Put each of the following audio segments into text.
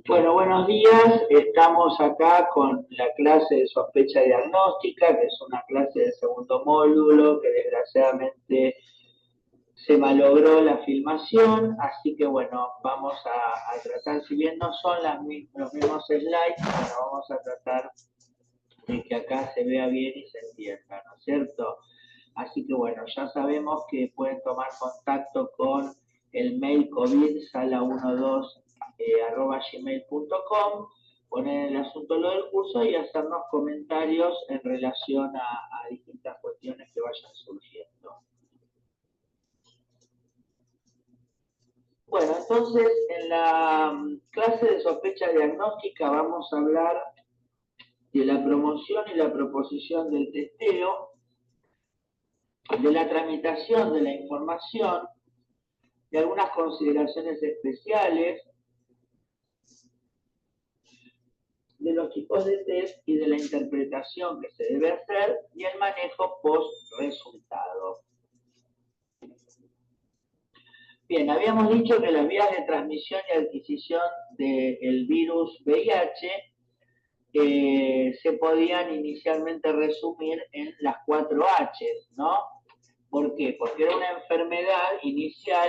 Bueno, buenos días. Estamos acá con la clase de sospecha diagnóstica, que es una clase de segundo módulo que desgraciadamente se malogró la filmación, así que bueno, vamos a tratar, si bien no son los mismos slides, bueno, vamos a tratar de que acá se vea bien y se entienda, ¿no es cierto? Así que bueno, ya sabemos que pueden tomar contacto con el mail covidsala12@gmail.com, poner el asunto lo del curso y hacernos comentarios en relación a distintas cuestiones que vayan surgiendo. Bueno, entonces en la clase de sospecha diagnóstica vamos a hablar de la promoción y la proposición del testeo, de la tramitación de la información, de algunas consideraciones especiales, de los tipos de test y de la interpretación que se debe hacer y el manejo post-resultado. Bien, habíamos dicho que las vías de transmisión y adquisición del virus VIH se podían inicialmente resumir en las 4 H, ¿no? ¿Por qué? Porque era una enfermedad inicial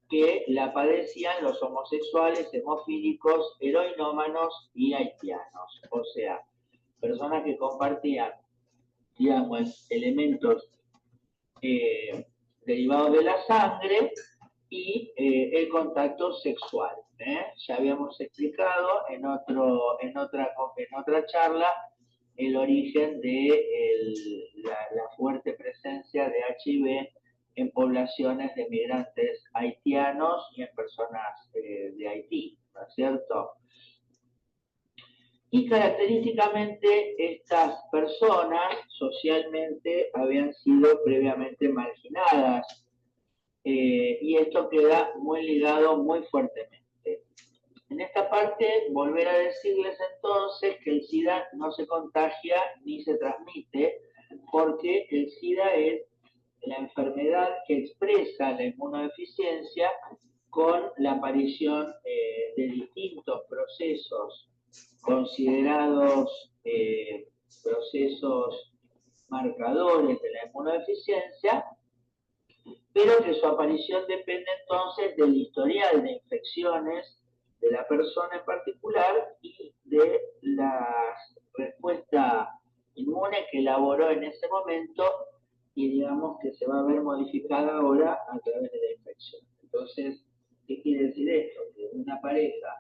que la padecían los homosexuales, hemofílicos, heroinómanos y haitianos. O sea, personas que compartían, digamos, elementos derivados de la sangre y el contacto sexual. Ya habíamos explicado en otra charla el origen de la fuerte presencia de HIV en poblaciones de migrantes haitianos y en personas de Haití, ¿no es cierto? Y característicamente estas personas socialmente habían sido previamente marginadas, y esto queda muy ligado muy fuertemente. En esta parte, volver a decirles entonces que el SIDA no se contagia ni se transmite, porque el SIDA es la enfermedad que expresa la inmunodeficiencia con la aparición de distintos procesos considerados procesos marcadores de la inmunodeficiencia, pero que su aparición depende entonces del historial de infecciones de la persona en particular y de la respuesta inmune que elaboró en ese momento y digamos que se va a ver modificada ahora a través de la infección. Entonces, ¿qué quiere decir esto? Que una pareja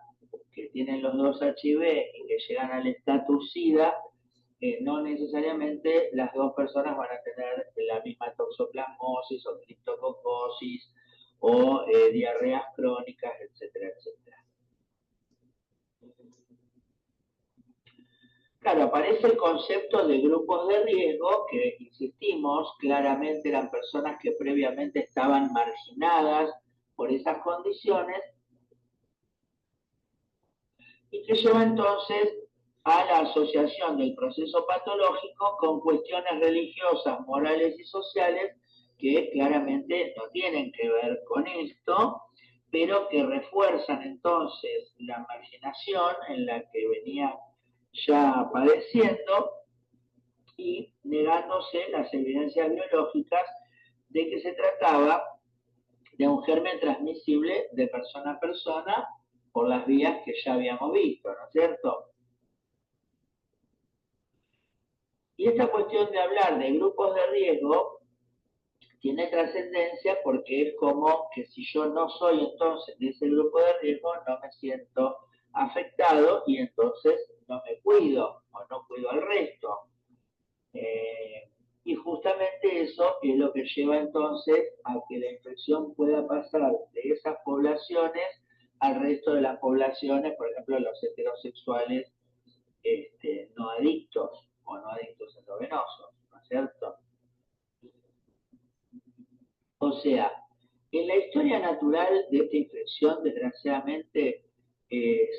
que tienen los dos HIV y que llegan al estatus SIDA, no necesariamente las dos personas van a tener la misma toxoplasmosis o criptococosis o diarreas crónicas, etcétera, etcétera. Claro, aparece el concepto de grupos de riesgo, que insistimos, claramente eran personas que previamente estaban marginadas por esas condiciones y que lleva entonces a la asociación del proceso patológico con cuestiones religiosas, morales y sociales que claramente no tienen que ver con esto, pero que refuerzan entonces la marginación en la que venía ya padeciendo y negándose las evidencias biológicas de que se trataba de un germen transmisible de persona a persona por las vías que ya habíamos visto, ¿no es cierto? Y esta cuestión de hablar de grupos de riesgo tiene trascendencia porque es como que si yo no soy entonces de ese grupo de riesgo, no me siento afectado y entonces no me cuido o no cuido al resto. Y justamente eso es lo que lleva entonces a que la infección pueda pasar de esas poblaciones al resto de las poblaciones, por ejemplo, los heterosexuales no adictos o no adictos endovenosos, ¿no es cierto? O sea, en la historia natural de esta infección, desgraciadamente,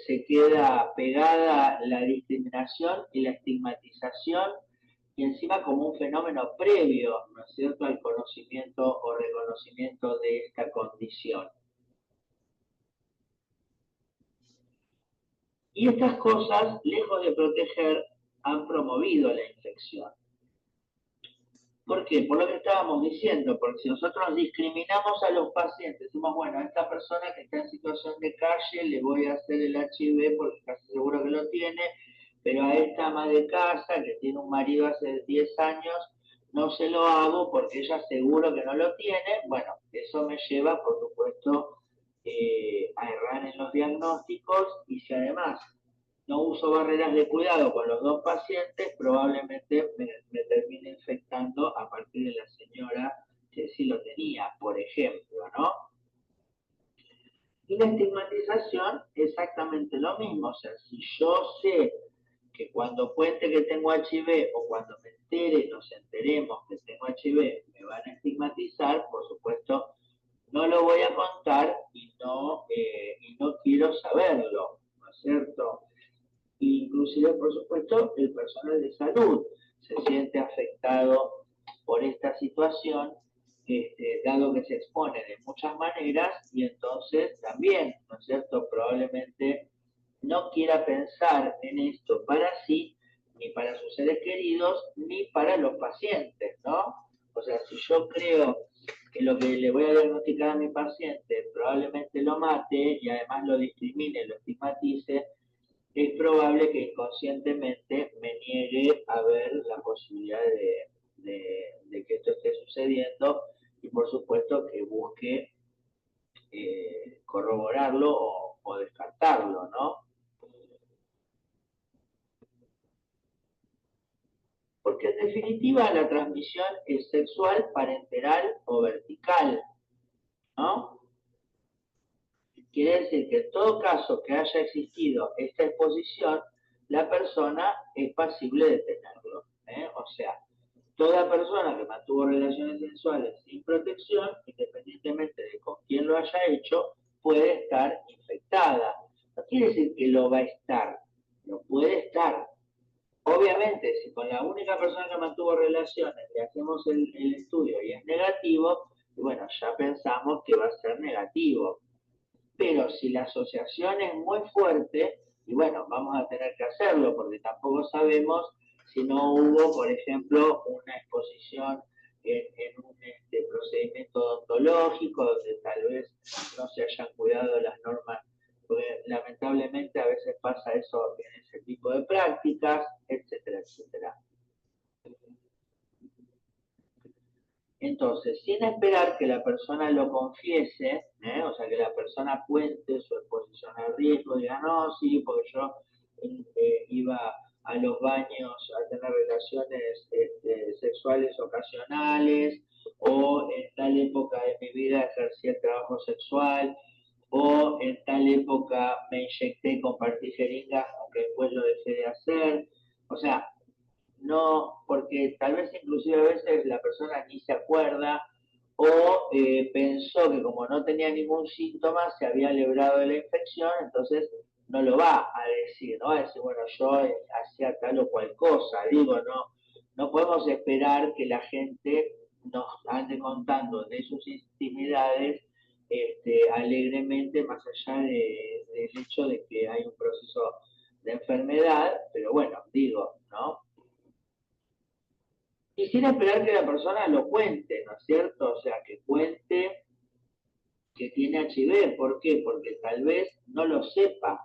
se queda pegada la discriminación y la estigmatización y encima como un fenómeno previo, ¿no es cierto?, al conocimiento o reconocimiento de esta condición. Y estas cosas, lejos de proteger, han promovido la infección. ¿Por qué? Por lo que estábamos diciendo, porque si nosotros discriminamos a los pacientes, decimos, bueno, a esta persona que está en situación de calle le voy a hacer el HIV porque casi seguro que lo tiene, pero a esta ama de casa que tiene un marido hace 10 años, no se lo hago porque ella seguro que no lo tiene. Bueno, eso me lleva, por supuesto, a errar en los diagnósticos, y si además no uso barreras de cuidado con los dos pacientes, probablemente me termine infectando a partir de la señora que sí lo tenía, por ejemplo, ¿no? Y la estigmatización, exactamente lo mismo. O sea, si yo sé que cuando cuente que tengo HIV o cuando me entere, nos enteremos que tengo HIV, me van a estigmatizar, por supuesto, no lo voy a contar y no quiero saberlo, ¿no es cierto? Inclusive, por supuesto, el personal de salud se siente afectado por esta situación, dado que se expone de muchas maneras, y entonces también, ¿no es cierto?, probablemente no quiera pensar en esto para sí, ni para sus seres queridos, ni para los pacientes, ¿no? O sea, si yo creo que lo que le voy a diagnosticar a mi paciente probablemente lo mate y además lo discrimine, lo estigmatice, es probable que inconscientemente me niegue a ver la posibilidad de que esto esté sucediendo, y por supuesto que busque corroborarlo o descartarlo, ¿no? Porque en definitiva la transmisión es sexual, parenteral o vertical, ¿no? Quiere decir que en todo caso que haya existido esta exposición, la persona es pasible de tenerlo, ¿eh? O sea, toda persona que mantuvo relaciones sexuales sin protección, independientemente de con quién lo haya hecho, puede estar infectada. No quiere decir que lo va a estar, lo puede estar. Obviamente, si con la única persona que mantuvo relaciones le hacemos el estudio y es negativo, bueno, ya pensamos que va a ser negativo. Pero si la asociación es muy fuerte, y bueno, vamos a tener que hacerlo, porque tampoco sabemos si no hubo, por ejemplo, una exposición en un procedimiento odontológico, donde tal vez no se hayan cuidado las normas, porque lamentablemente a veces pasa eso en ese tipo de prácticas, etcétera, etcétera. Entonces, sin esperar que la persona lo confiese, o sea, que la persona cuente su exposición al riesgo, diga, no, sí, porque yo iba a los baños a tener relaciones sexuales ocasionales, o en tal época de mi vida ejercí el trabajo sexual, o en tal época me inyecté con jeringas, aunque después lo dejé de hacer. O sea, no, porque tal vez inclusive a veces la persona ni se acuerda, o pensó que como no tenía ningún síntoma se había librado de la infección, entonces no lo va a decir, no va a decir, bueno, yo hacía tal o cual cosa. Digo, no podemos esperar que la gente nos ande contando de sus intimidades alegremente, más allá del hecho de que hay un proceso de enfermedad, pero bueno, digo, ¿no? Y sin esperar que la persona lo cuente, ¿no es cierto? O sea, que cuente que tiene HIV. ¿Por qué? Porque tal vez no lo sepa.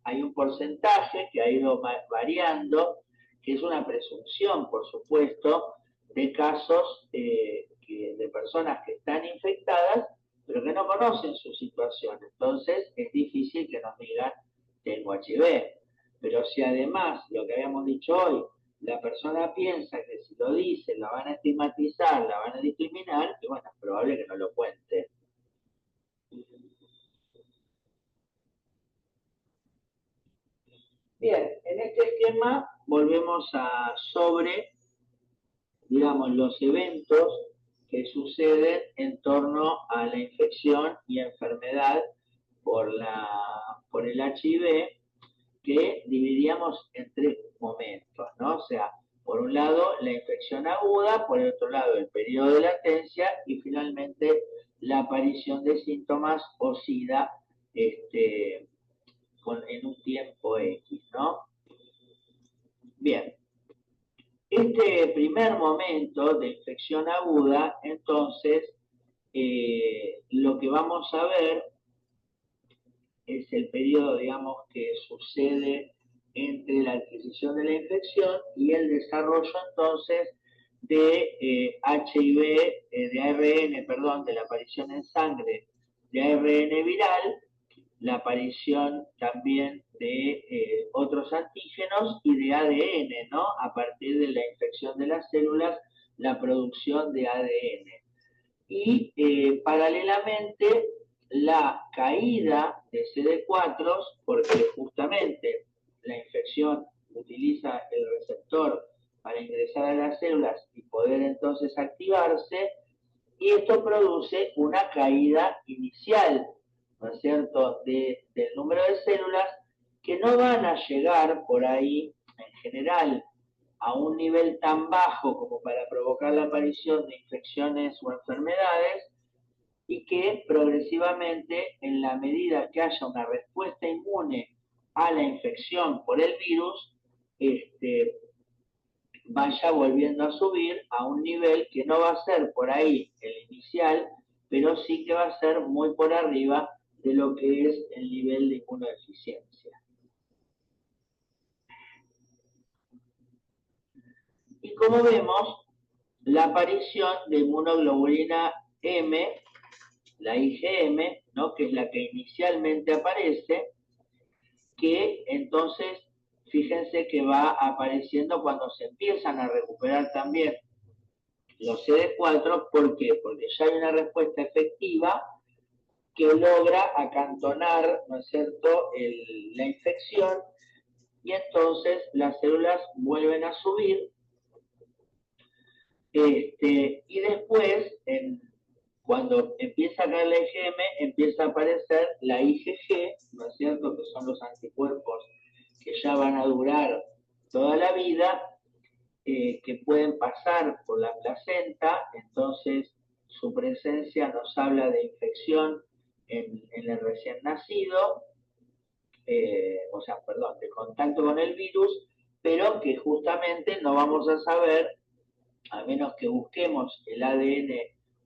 Hay un porcentaje que ha ido variando, que es una presunción, por supuesto, de casos de personas que están infectadas, pero que no conocen su situación. Entonces, es difícil que nos digan, tengo HIV. Pero si además, lo que habíamos dicho hoy, la persona piensa que si lo dice la van a estigmatizar, la van a discriminar, y bueno, es probable que no lo cuente. Bien, en este esquema volvemos sobre, digamos, los eventos que suceden en torno a la infección y enfermedad por el HIV, que dividíamos en tres momentos, ¿no? O sea, por un lado la infección aguda, por el otro lado el periodo de latencia, y finalmente la aparición de síntomas o SIDA en un tiempo X, ¿no? Bien, este primer momento de infección aguda, entonces, lo que vamos a ver es el periodo, digamos, que sucede entre la adquisición de la infección y el desarrollo, entonces, de HIV, de ARN, perdón, de la aparición en sangre de ARN viral, la aparición también de otros antígenos y de ADN, ¿no? A partir de la infección de las células, la producción de ADN. Y paralelamente la caída de CD4, porque justamente la infección utiliza el receptor para ingresar a las células y poder entonces activarse, y esto produce una caída inicial, ¿no es cierto?, del número de células que no van a llegar por ahí, en general, a un nivel tan bajo como para provocar la aparición de infecciones o enfermedades, y que progresivamente, en la medida que haya una respuesta inmune a la infección por el virus, vaya volviendo a subir a un nivel que no va a ser por ahí el inicial, pero sí que va a ser muy por arriba de lo que es el nivel de inmunodeficiencia. Y como vemos, la aparición de inmunoglobulina M, la IgM, ¿no?, que es la que inicialmente aparece, que entonces, fíjense que va apareciendo cuando se empiezan a recuperar también los CD4, ¿por qué? Porque ya hay una respuesta efectiva que logra acantonar, ¿no es cierto?, la infección, y entonces las células vuelven a subir, y después, cuando empieza a caer la IgM, empieza a aparecer la IgG, ¿no es cierto?, que son los anticuerpos que ya van a durar toda la vida, que pueden pasar por la placenta, entonces su presencia nos habla de infección en el recién nacido, de contacto con el virus, pero que justamente no vamos a saber, a menos que busquemos el ADN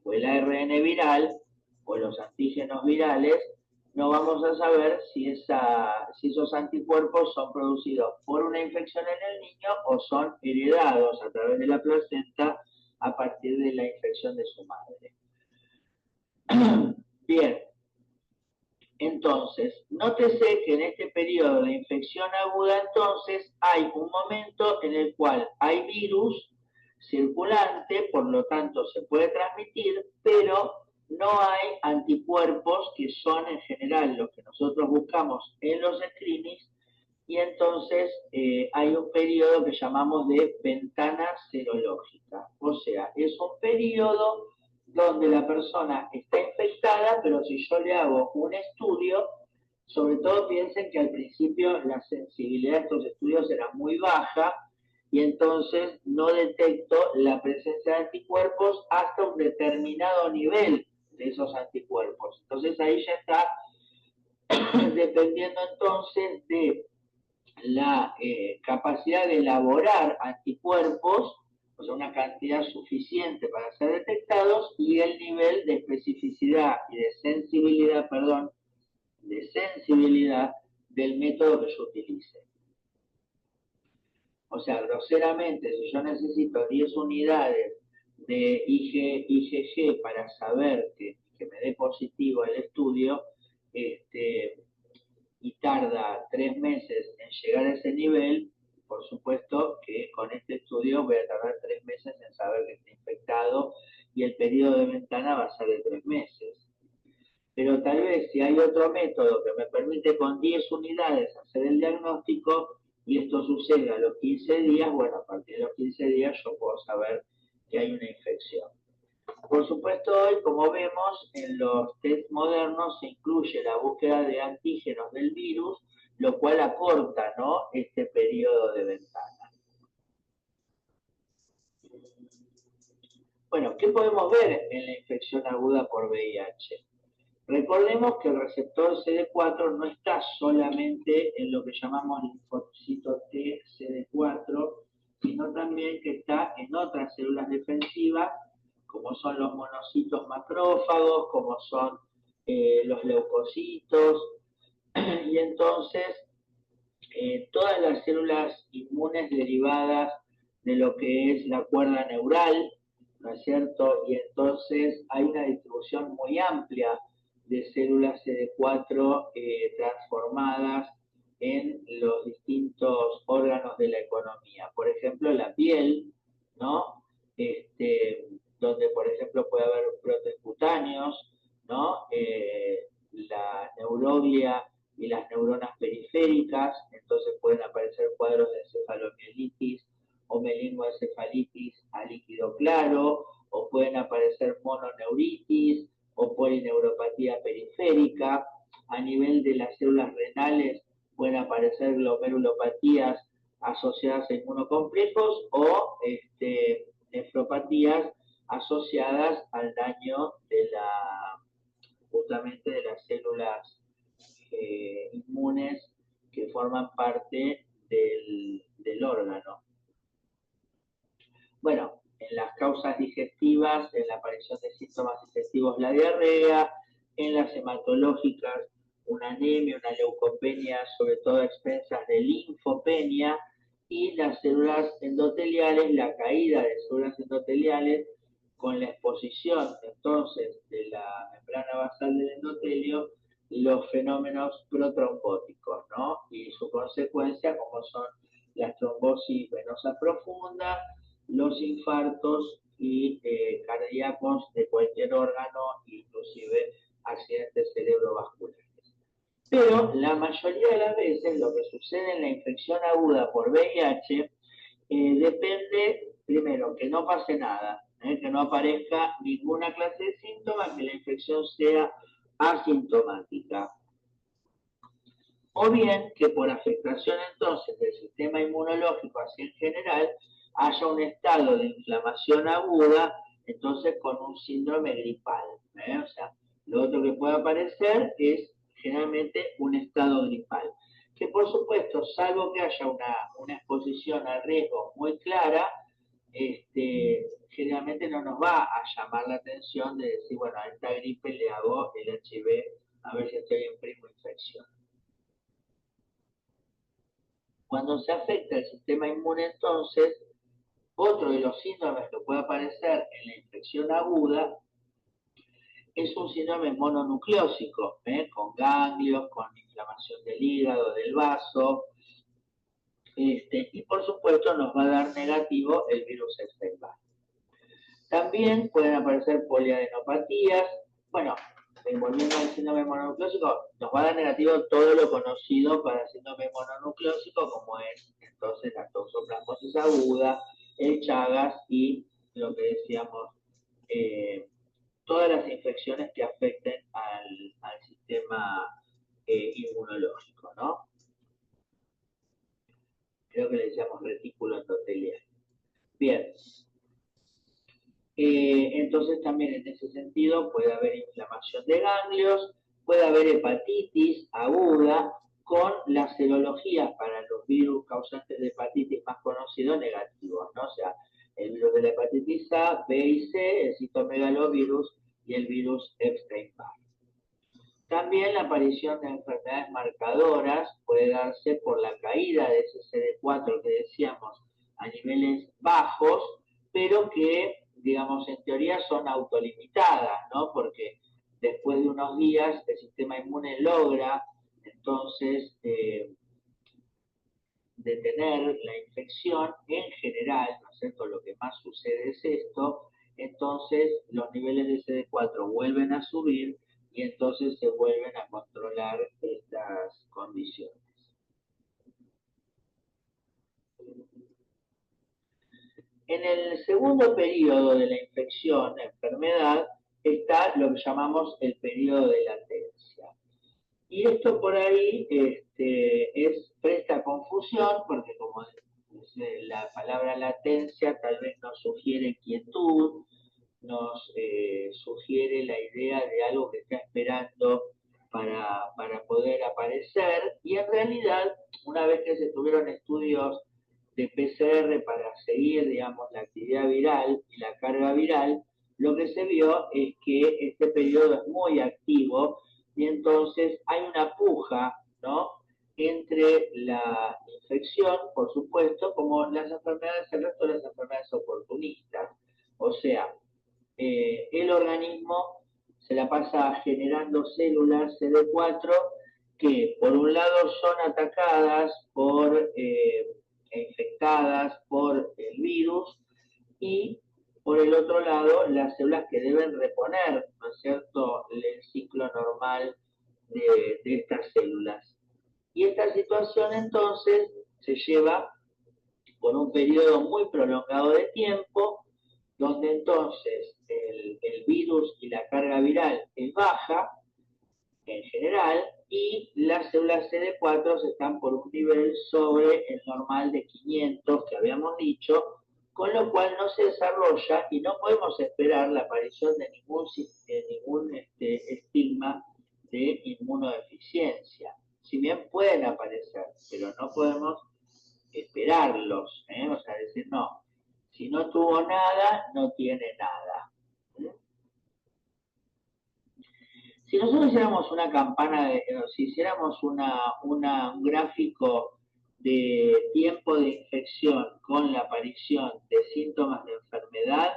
o el ARN viral o los antígenos virales, no vamos a saber si esos anticuerpos son producidos por una infección en el niño o son heredados a través de la placenta a partir de la infección de su madre. Bien, entonces, nótese que en este periodo de infección aguda, entonces, hay un momento en el cual hay virus circulante, por lo tanto se puede transmitir, pero no hay anticuerpos, que son en general los que nosotros buscamos en los screenings, y entonces hay un periodo que llamamos de ventana serológica. O sea, es un periodo donde la persona está infectada, pero si yo le hago un estudio, sobre todo piensen que al principio la sensibilidad de estos estudios era muy baja, y entonces no detecto la presencia de anticuerpos hasta un determinado nivel de esos anticuerpos. Entonces ahí ya está dependiendo entonces de la capacidad de elaborar anticuerpos, o sea, una cantidad suficiente para ser detectados, y el nivel de especificidad y de sensibilidad, del método que yo utilice. O sea, groseramente, si yo necesito 10 unidades de IgG para saber que me dé positivo el estudio, y tarda 3 meses en llegar a ese nivel, por supuesto que con este estudio voy a tardar 3 meses en saber que está infectado, y el periodo de ventana va a ser de 3 meses. Pero tal vez si hay otro método que me permite con 10 unidades hacer el diagnóstico, y esto sucede a los 15 días, bueno, a partir de los 15 días yo puedo saber que hay una infección. Por supuesto, hoy, como vemos, en los test modernos se incluye la búsqueda de antígenos del virus, lo cual acorta, ¿no?, este periodo de ventana. Bueno, ¿qué podemos ver en la infección aguda por VIH? Recordemos que el receptor CD4 no está solamente en lo que llamamos linfocito T CD4, sino también que está en otras células defensivas, como son los monocitos macrófagos, como son los leucocitos, y entonces todas las células inmunes derivadas de lo que es la cuerda neural, ¿no es cierto? Y entonces hay una distribución muy amplia de células CD4 transformadas en los distintos órganos de la economía. Por ejemplo, la piel, ¿no? Donde, por ejemplo, puede haber brotes cutáneos, ¿no? La neuroglia y las neuronas periféricas, entonces pueden aparecer cuadros de encefalomielitis o meningoencefalitis a líquido claro, o pueden aparecer mononeuritis o polineuropatía periférica. A nivel de las células renales pueden aparecer glomerulopatías asociadas a inmunocomplejos o nefropatías asociadas al daño de justamente de las células inmunes que forman parte del órgano. Bueno, en las causas digestivas, en la aparición de síntomas digestivos, la diarrea, en las hematológicas, una anemia, una leucopenia, sobre todo a expensas de linfopenia, y las células endoteliales, la caída de células endoteliales con la exposición entonces de la membrana basal del endotelio, los fenómenos protrombóticos, ¿no? Y su consecuencia, como son las trombosis venosas profundas, los infartos y cardíacos de cualquier órgano, inclusive accidentes cerebrovasculares. Pero la mayoría de las veces lo que sucede en la infección aguda por VIH depende, primero, que no pase nada, que no aparezca ninguna clase de síntomas, que la infección sea asintomática. O bien que por afectación entonces del sistema inmunológico así en general, haya un estado de inflamación aguda, entonces con un síndrome gripal. O sea, lo otro que puede aparecer es generalmente un estado gripal, que por supuesto, salvo que haya una exposición al riesgo muy clara, generalmente no nos va a llamar la atención de decir, bueno, a esta gripe le hago el HIV a ver si estoy en primo infección. Cuando se afecta el sistema inmune, entonces, otro de los síndromes que puede aparecer en la infección aguda es un síndrome mononucleósico, con ganglios, con inflamación del hígado, del vaso, y por supuesto nos va a dar negativo el virus Epstein-Barr. También pueden aparecer poliadenopatías. Bueno, volviendo al síndrome mononucleósico, nos va a dar negativo todo lo conocido para el síndrome mononucleósico, como es entonces la toxoplasmosis aguda, el Chagas y lo que decíamos, todas las infecciones que afecten al sistema inmunológico, ¿no? Creo que le decíamos retículo endotelial. Bien. Entonces también en ese sentido puede haber inflamación de ganglios, puede haber hepatitis aguda con las serologías para los virus causantes de hepatitis más conocidos negativos, ¿no? O sea, el virus de la hepatitis A, B y C, el citomegalovirus y el virus Epstein-Barr. También la aparición de enfermedades marcadoras puede darse por la caída de ese CD4 que decíamos a niveles bajos, pero que, digamos, en teoría son autolimitadas, ¿no? Porque después de unos días el sistema inmune logra entonces detener la infección en general, ¿no es cierto? Lo que más sucede es esto, entonces los niveles de CD4 vuelven a subir y entonces se vuelven a controlar estas condiciones. En el segundo periodo de la infección, la enfermedad, está lo que llamamos el periodo de latencia. Y esto por ahí presta confusión, porque como la palabra latencia tal vez nos sugiere quietud, nos sugiere la idea de algo que está esperando para poder aparecer, y en realidad, una vez que se tuvieron estudios de PCR para seguir, digamos, la actividad viral y la carga viral, lo que se vio es que este periodo es muy activo y entonces hay una puja, ¿no?, entre la infección, por supuesto, como las enfermedades, el resto de las enfermedades oportunistas. O sea, el organismo se la pasa generando células CD4 que por un lado son atacadas por infectadas por el virus, y por el otro lado las células que deben reponer, ¿no es cierto?, el ciclo normal de estas células. Y esta situación entonces se lleva por un periodo muy prolongado de tiempo, donde entonces el virus y la carga viral es baja en general, y las células CD4 están por un nivel sobre el normal de 500 que habíamos dicho, con lo cual no se desarrolla y no podemos esperar la aparición de ningún estigma de inmunodeficiencia. Si bien pueden aparecer, pero no podemos esperarlos, o sea, decir, no, si no tuvo nada, no tiene nada. Si nosotros hiciéramos una campana, si hiciéramos un gráfico de tiempo de infección con la aparición de síntomas de enfermedad,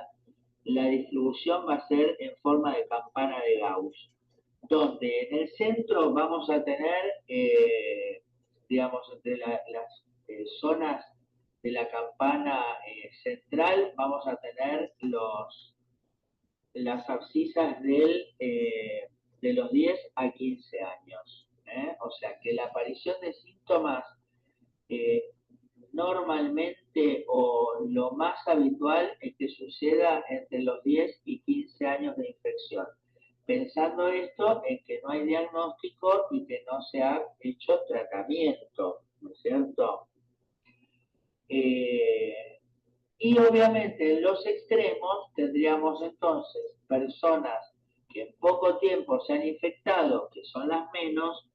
la distribución va a ser en forma de campana de Gauss, donde en el centro vamos a tener, digamos, entre las zonas de la campana central, vamos a tener las abscisas de los 10 a 15 años. O sea que la aparición de síntomas normalmente, o lo más habitual, es que suceda entre los 10 y 15 años de infección. Pensando esto en que no hay diagnóstico y que no se ha hecho tratamiento, ¿no es cierto? Y obviamente en los extremos tendríamos entonces personas que en poco tiempo se han infectado, que son las menos,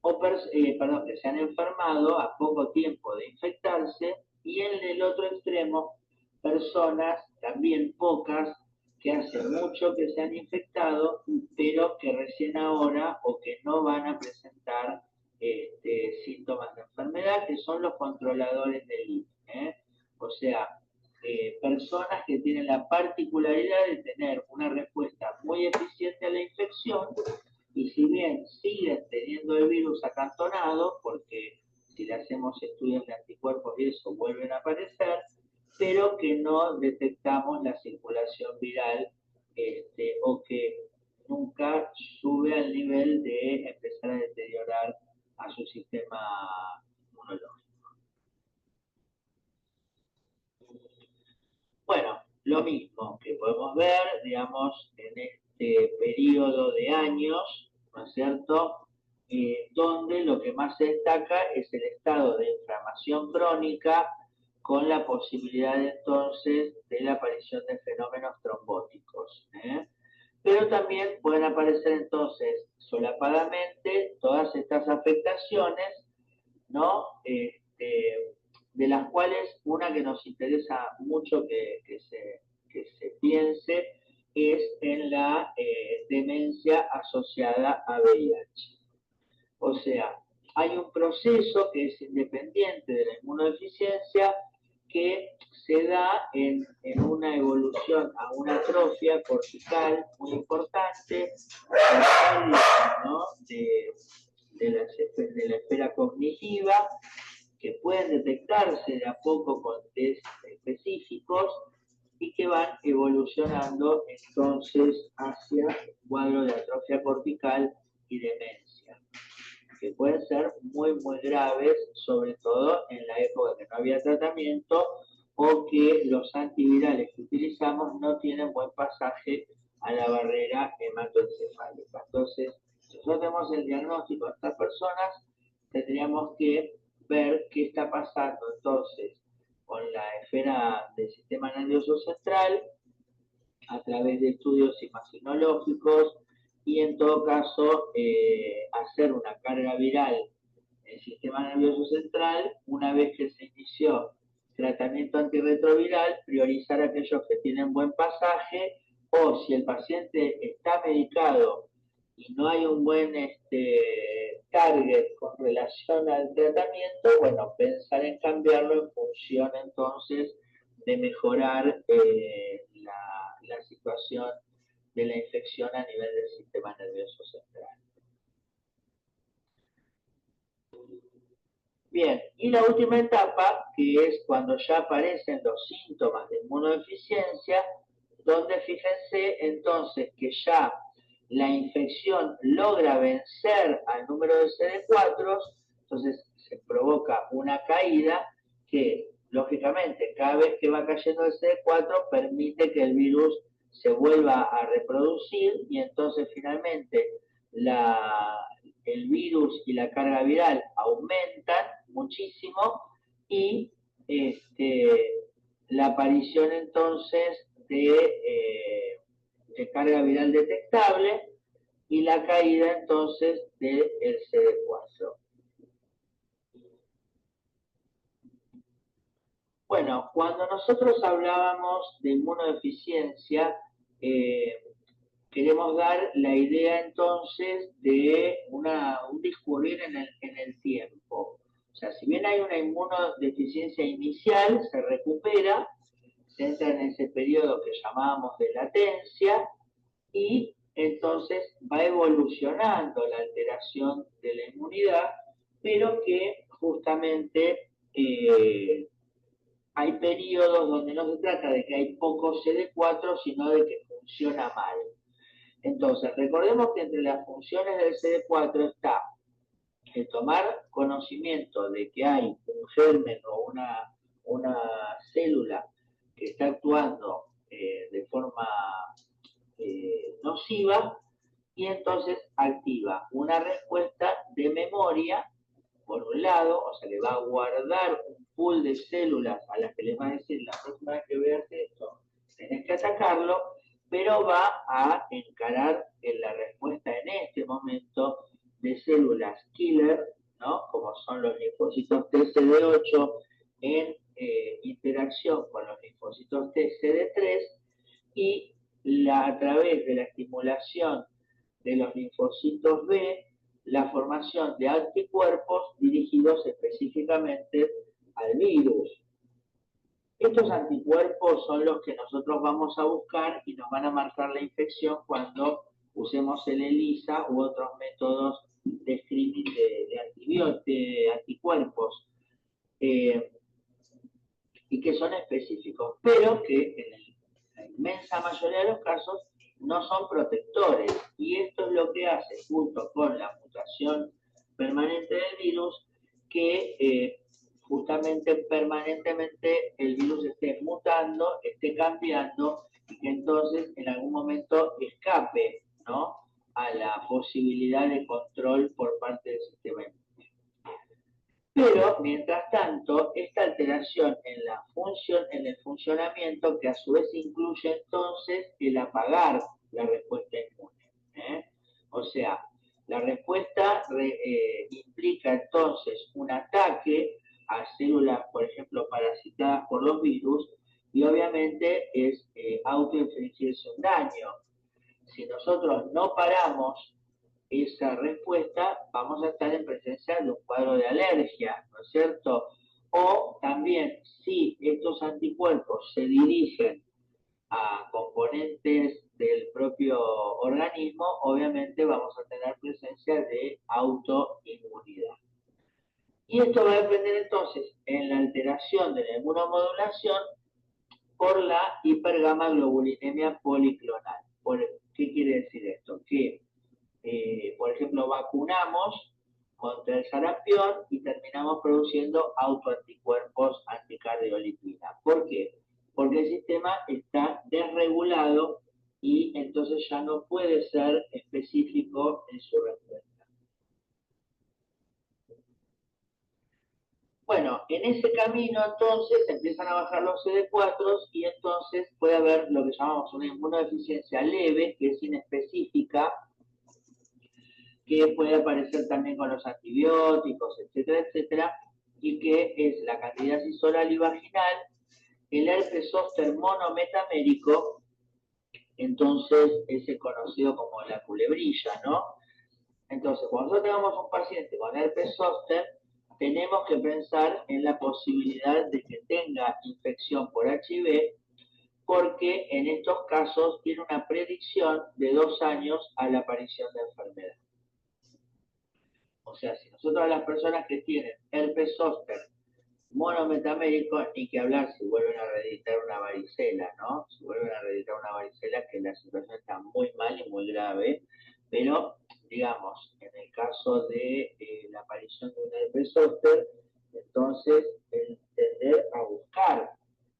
que se han enfermado a poco tiempo de infectarse, y en el otro extremo personas, también pocas, que hace mucho que se han infectado, pero que recién ahora o que no van a presentar síntomas de enfermedad, que son los controladores del INE. O sea, personas que tienen la particularidad de tener una respuesta muy eficiente a la infección, y si bien siguen teniendo el virus acantonado, porque si le hacemos estudios de anticuerpos y eso vuelven a aparecer, pero que no detectamos la circulación viral, o que nunca sube al nivel de empezar a deteriorar a su sistema inmunológico. Bueno, lo mismo que podemos ver, digamos, en este periodo de años, ¿no es cierto?, donde lo que más se destaca es el estado de inflamación crónica, con la posibilidad entonces de la aparición de fenómenos trombóticos. Pero también pueden aparecer entonces solapadamente todas estas afectaciones, ¿no? De las cuales una que nos interesa mucho que se piense es en la demencia asociada a VIH. O sea, hay un proceso que es independiente de la inmunodeficiencia, que se da en una evolución a una atrofia cortical muy importante, ¿no?, de la esfera cognitiva, que pueden detectarse de a poco con test específicos y que van evolucionando entonces hacia cuadro de atrofia cortical y demencia, que pueden ser muy, muy graves, sobre todo en la época que no había tratamiento o que los antivirales que utilizamos no tienen buen pasaje a la barrera hematoencefálica. Entonces, si nosotros tenemos el diagnóstico de estas personas, tendríamos que ver qué está pasando entonces con la esfera del sistema nervioso central, a través de estudios imaginológicos y en todo caso hacer una carga viral en el sistema nervioso central. Una vez que se inició tratamiento antirretroviral, priorizar aquellos que tienen buen pasaje, o si el paciente está medicado y no hay un buen target con relación al tratamiento, bueno, pensar en cambiarlo en función entonces de mejorar la situación de la infección a nivel del sistema nervioso central. Bien, y la última etapa, que es cuando ya aparecen los síntomas de inmunodeficiencia, donde fíjense entonces que ya la infección logra vencer al número de CD4, entonces se provoca una caída que, lógicamente, cada vez que va cayendo el CD4 permite que el virus se vuelva a reproducir y entonces finalmente el virus y la carga viral aumentan muchísimo y la aparición entonces de carga viral detectable y la caída entonces del CD4. Bueno, cuando nosotros hablábamos de inmunodeficiencia, queremos dar la idea entonces de un discurrir en el tiempo. O sea, si bien hay una inmunodeficiencia inicial, se recupera, se entra en ese periodo que llamábamos de latencia y entonces va evolucionando la alteración de la inmunidad, pero que justamente hay periodos donde no se trata de que hay poco CD4, sino de que funciona mal. Entonces, recordemos que entre las funciones del CD4 está el tomar conocimiento de que hay un germen o una célula que está actuando de forma nociva y entonces activa una respuesta de memoria, por un lado, o sea, le va a guardar un pool de células a las que les va a decir la próxima vez que veas esto, tenés que atacarlo, pero va a encarar en la respuesta en este momento de células killer, ¿no? Como son los linfocitos TCD8 en interacción con los linfocitos TCD3 y a través de la estimulación de los linfocitos B, la formación de anticuerpos dirigidos específicamente al virus. Estos anticuerpos son los que nosotros vamos a buscar y nos van a marcar la infección cuando usemos el ELISA u otros métodos de screening de anticuerpos y que son específicos, pero que en la inmensa mayoría de los casos no son protectores. Y esto es lo que hace, junto con la mutación permanente del virus, que justamente permanentemente el virus esté mutando, esté cambiando, y que entonces en algún momento escape, ¿no?, a la posibilidad de control por parte del sistema inmune. Pero, mientras tanto, esta alteración en el funcionamiento, que a su vez incluye entonces el apagar la respuesta inmune. O sea, la respuesta implica entonces un ataque a células, por ejemplo, parasitadas por los virus, y obviamente es autoinfligirse un daño. Si nosotros no paramos esa respuesta, vamos a estar en presencia de un cuadro de alergia, ¿no es cierto? O también, si estos anticuerpos se dirigen a componentes del propio organismo, obviamente vamos a tener presencia de autoinmunidad. Y esto va a depender entonces en la alteración de la inmunomodulación por la hipergamaglobulinemia policlonal. ¿Qué quiere decir esto? Que por ejemplo, vacunamos contra el sarampión y terminamos produciendo autoanticuerpos anticardiolipina. ¿Por qué? Porque el sistema está desregulado y entonces ya no puede ser específico en su respuesta. Bueno, en ese camino entonces empiezan a bajar los CD4 y entonces puede haber lo que llamamos una inmunodeficiencia leve, que es inespecífica, que puede aparecer también con los antibióticos, etcétera, etcétera, y que es la candidiasis oral y vaginal, el herpes zóster monometamérico, entonces es el conocido como la culebrilla, ¿no? Entonces, cuando nosotros tengamos un paciente con herpes zóster, tenemos que pensar en la posibilidad de que tenga infección por HIV, porque en estos casos tiene una predicción de 2 años a la aparición de enfermedad. O sea, si nosotros a las personas que tienen herpes zóster monometamérico, ni que hablar si vuelven a reeditar una varicela, ¿no? Si vuelven a reeditar una varicela, que la situación está muy mal y muy grave, pero, digamos, en el caso de la aparición de un herpes zóster, entonces, tender a buscar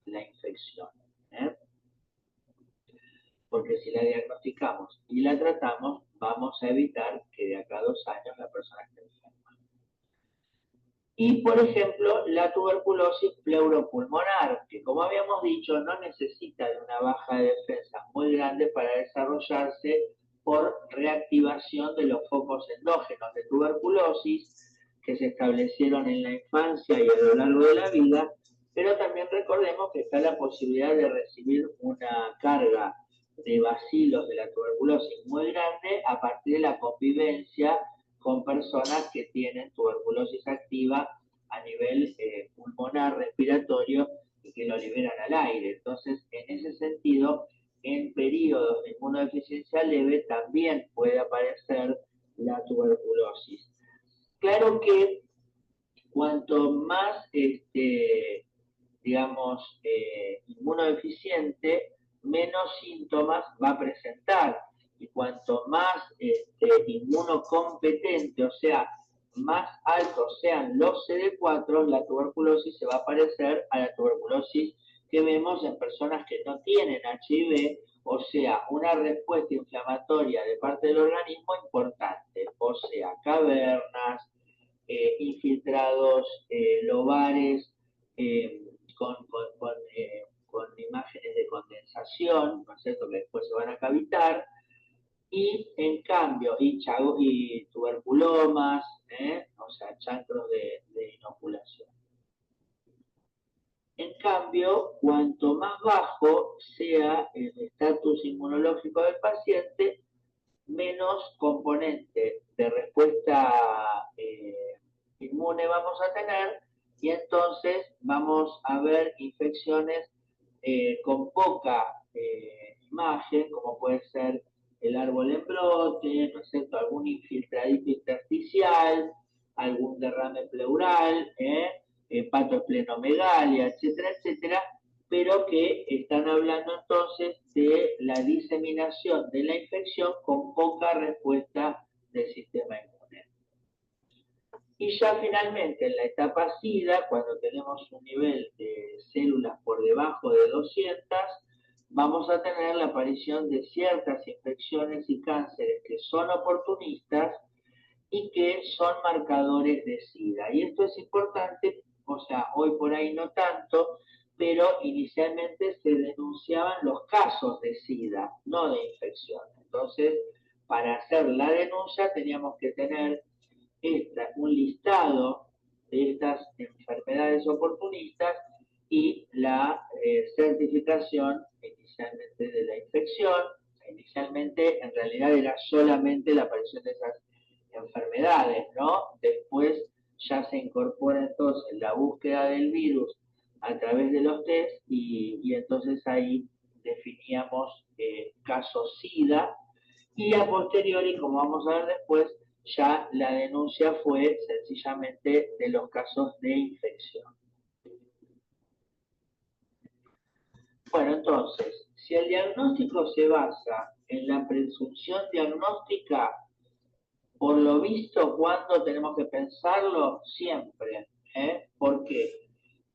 la infección, ¿eh? Porque si la diagnosticamos y la tratamos, vamos a evitar que de acá a 2 años la persona esté enferma. Y, por ejemplo, la tuberculosis pleuropulmonar, que como habíamos dicho, no necesita de una baja de defensa muy grande para desarrollarse por reactivación de los focos endógenos de tuberculosis que se establecieron en la infancia y a lo largo de la vida, pero también recordemos que está la posibilidad de recibir una carga de bacilos de la tuberculosis muy grande a partir de la convivencia con personas que tienen tuberculosis activa a nivel pulmonar, respiratorio, y que lo liberan al aire. Entonces, en ese sentido, en periodos de inmunodeficiencia leve también puede aparecer la tuberculosis. Claro que cuanto más, digamos, inmunodeficiente, menos síntomas va a presentar. Y cuanto más inmunocompetente, o sea, más altos sean los CD4, la tuberculosis se va a parecer a la tuberculosis que vemos en personas que no tienen HIV, o sea, una respuesta inflamatoria de parte del organismo importante, o sea, cavernas, infiltrados lobares con imágenes de condensación, ¿no es cierto?, que después se van a cavitar, y en cambio, y tuberculomas, o sea, chancros de inoculación. En cambio, cuanto más bajo sea el estatus inmunológico del paciente, menos componente de respuesta inmune vamos a tener, y entonces vamos a ver infecciones con poca imagen, como puede ser el árbol en brote, ¿no es cierto?, algún infiltradito intersticial, algún derrame pleural, hepatoesplenomegalia, etcétera, etcétera, pero que están hablando entonces de la diseminación de la infección con poca respuesta del sistema inmune. Y ya finalmente en la etapa SIDA, cuando tenemos un nivel de células por debajo de 200, vamos a tener la aparición de ciertas infecciones y cánceres que son oportunistas y que son marcadores de SIDA. Y esto es importante, o sea, hoy por ahí no tanto, pero inicialmente se denunciaban los casos de SIDA, no de infección. Entonces, para hacer la denuncia teníamos que tener un listado de estas enfermedades oportunistas y la certificación inicialmente de la infección. Inicialmente, en realidad, era solamente la aparición de esas enfermedades, ¿no? Después ya se incorpora entonces la búsqueda del virus a través de los test y entonces ahí definíamos casos SIDA, y a posteriori, como vamos a ver después, ya la denuncia fue sencillamente de los casos de infección. Bueno, entonces, si el diagnóstico se basa en la presunción diagnóstica, por lo visto, ¿cuándo tenemos que pensarlo? Siempre. ¿Por qué?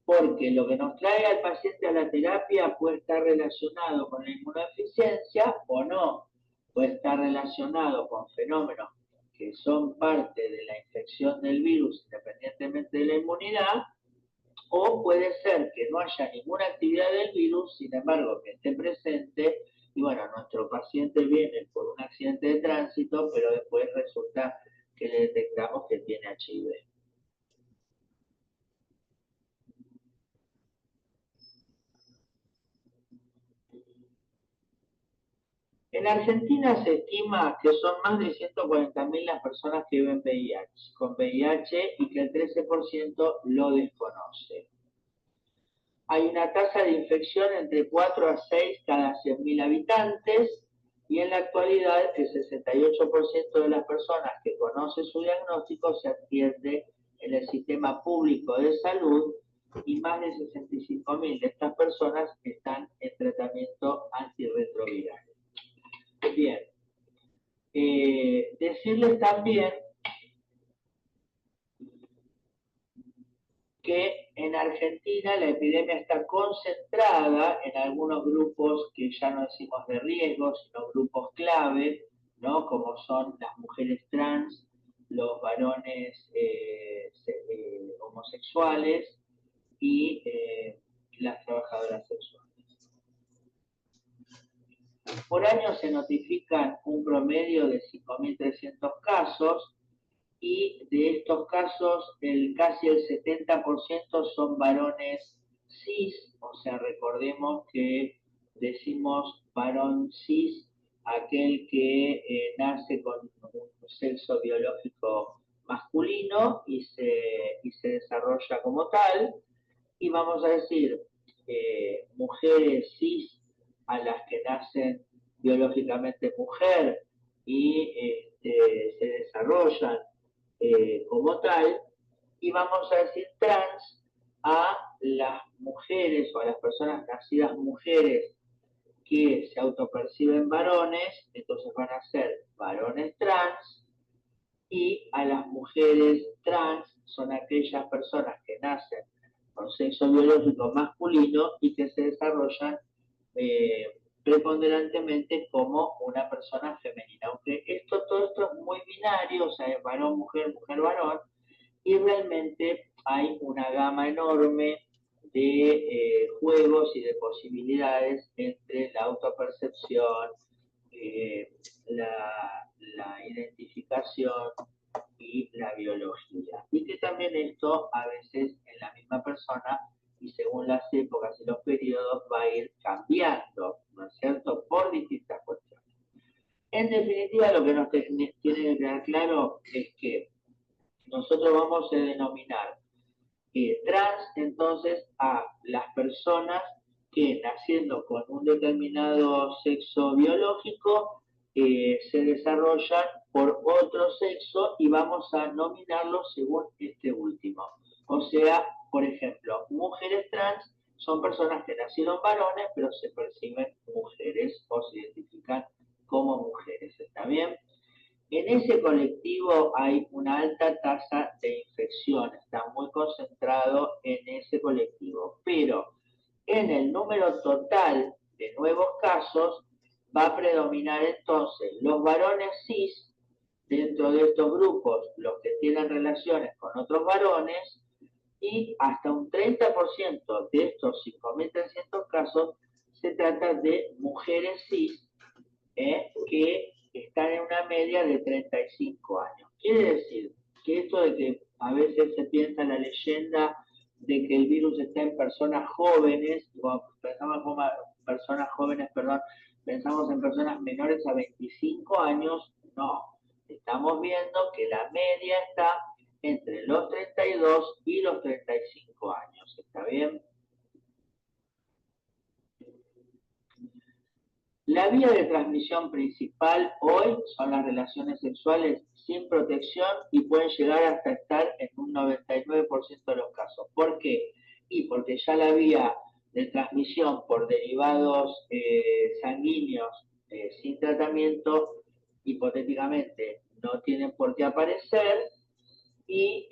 Porque lo que nos trae al paciente a la terapia puede estar relacionado con la inmunodeficiencia o no. Puede estar relacionado con fenómenos que son parte de la infección del virus independientemente de la inmunidad, o puede ser que no haya ninguna actividad del virus, sin embargo que esté presente, y bueno, nuestro paciente viene por un accidente de tránsito, pero después resulta que le detectamos que tiene HIV. En Argentina se estima que son más de 140.000 las personas que viven con VIH y que el 13% lo desconoce. Hay una tasa de infección entre 4 a 6 cada 100.000 habitantes y en la actualidad el 68% de las personas que conoce su diagnóstico se atiende en el sistema público de salud y más de 65.000 de estas personas están en tratamiento antirretroviral. Bien, decirles también que en Argentina la epidemia está concentrada en algunos grupos que ya no decimos de riesgo, sino grupos clave, ¿no? Como son las mujeres trans, los varones homosexuales y las trabajadoras sexuales. Por año se notifican un promedio de 5.300 casos, y de estos casos casi el 70% son varones cis, o sea, recordemos que decimos varón cis aquel que nace con un sexo biológico masculino y se desarrolla como tal, y vamos a decir mujeres cis a las que nacen biológicamente mujer y se desarrollan como tal, y vamos a decir trans a las mujeres o a las personas nacidas mujeres que se autoperciben varones, entonces van a ser varones trans, y a las mujeres trans son aquellas personas que nacen con sexo biológico masculino y que se desarrollan preponderantemente como una persona femenina. Aunque todo esto es muy binario, o sea, es varón, mujer, mujer, varón, y realmente hay una gama enorme de juegos y de posibilidades entre la autopercepción, la identificación y la biología. Y que también esto a veces en la misma persona y según las épocas y los periodos va a ir cambiando, ¿no es cierto?, por distintas cuestiones. En definitiva, lo que nos tiene que quedar claro es que nosotros vamos a denominar trans entonces a las personas que naciendo con un determinado sexo biológico se desarrollan por otro sexo y vamos a nominarlos según este último. O sea, por ejemplo, mujeres trans son personas que nacieron varones pero se perciben mujeres o se identifican como mujeres, ¿está bien? En ese colectivo hay una alta tasa de infección, está muy concentrado en ese colectivo, pero en el número total de nuevos casos va a predominar entonces los varones cis dentro de estos grupos, los que tienen relaciones con otros varones, y hasta un 30% de estos 5.300 casos se trata de mujeres cis que están en una media de 35 años. Quiere decir que esto de que a veces se piensa en la leyenda de que el virus está en personas jóvenes, o pensamos como personas jóvenes, perdón, pensamos en personas menores a 25 años, no. Estamos viendo que la media está entre los 32 y los 35 años, ¿está bien? La vía de transmisión principal hoy son las relaciones sexuales sin protección y pueden llegar hasta estar en un 99% de los casos. ¿Por qué? Y porque ya la vía de transmisión por derivados sanguíneos sin tratamiento, hipotéticamente, no tienen por qué aparecer, y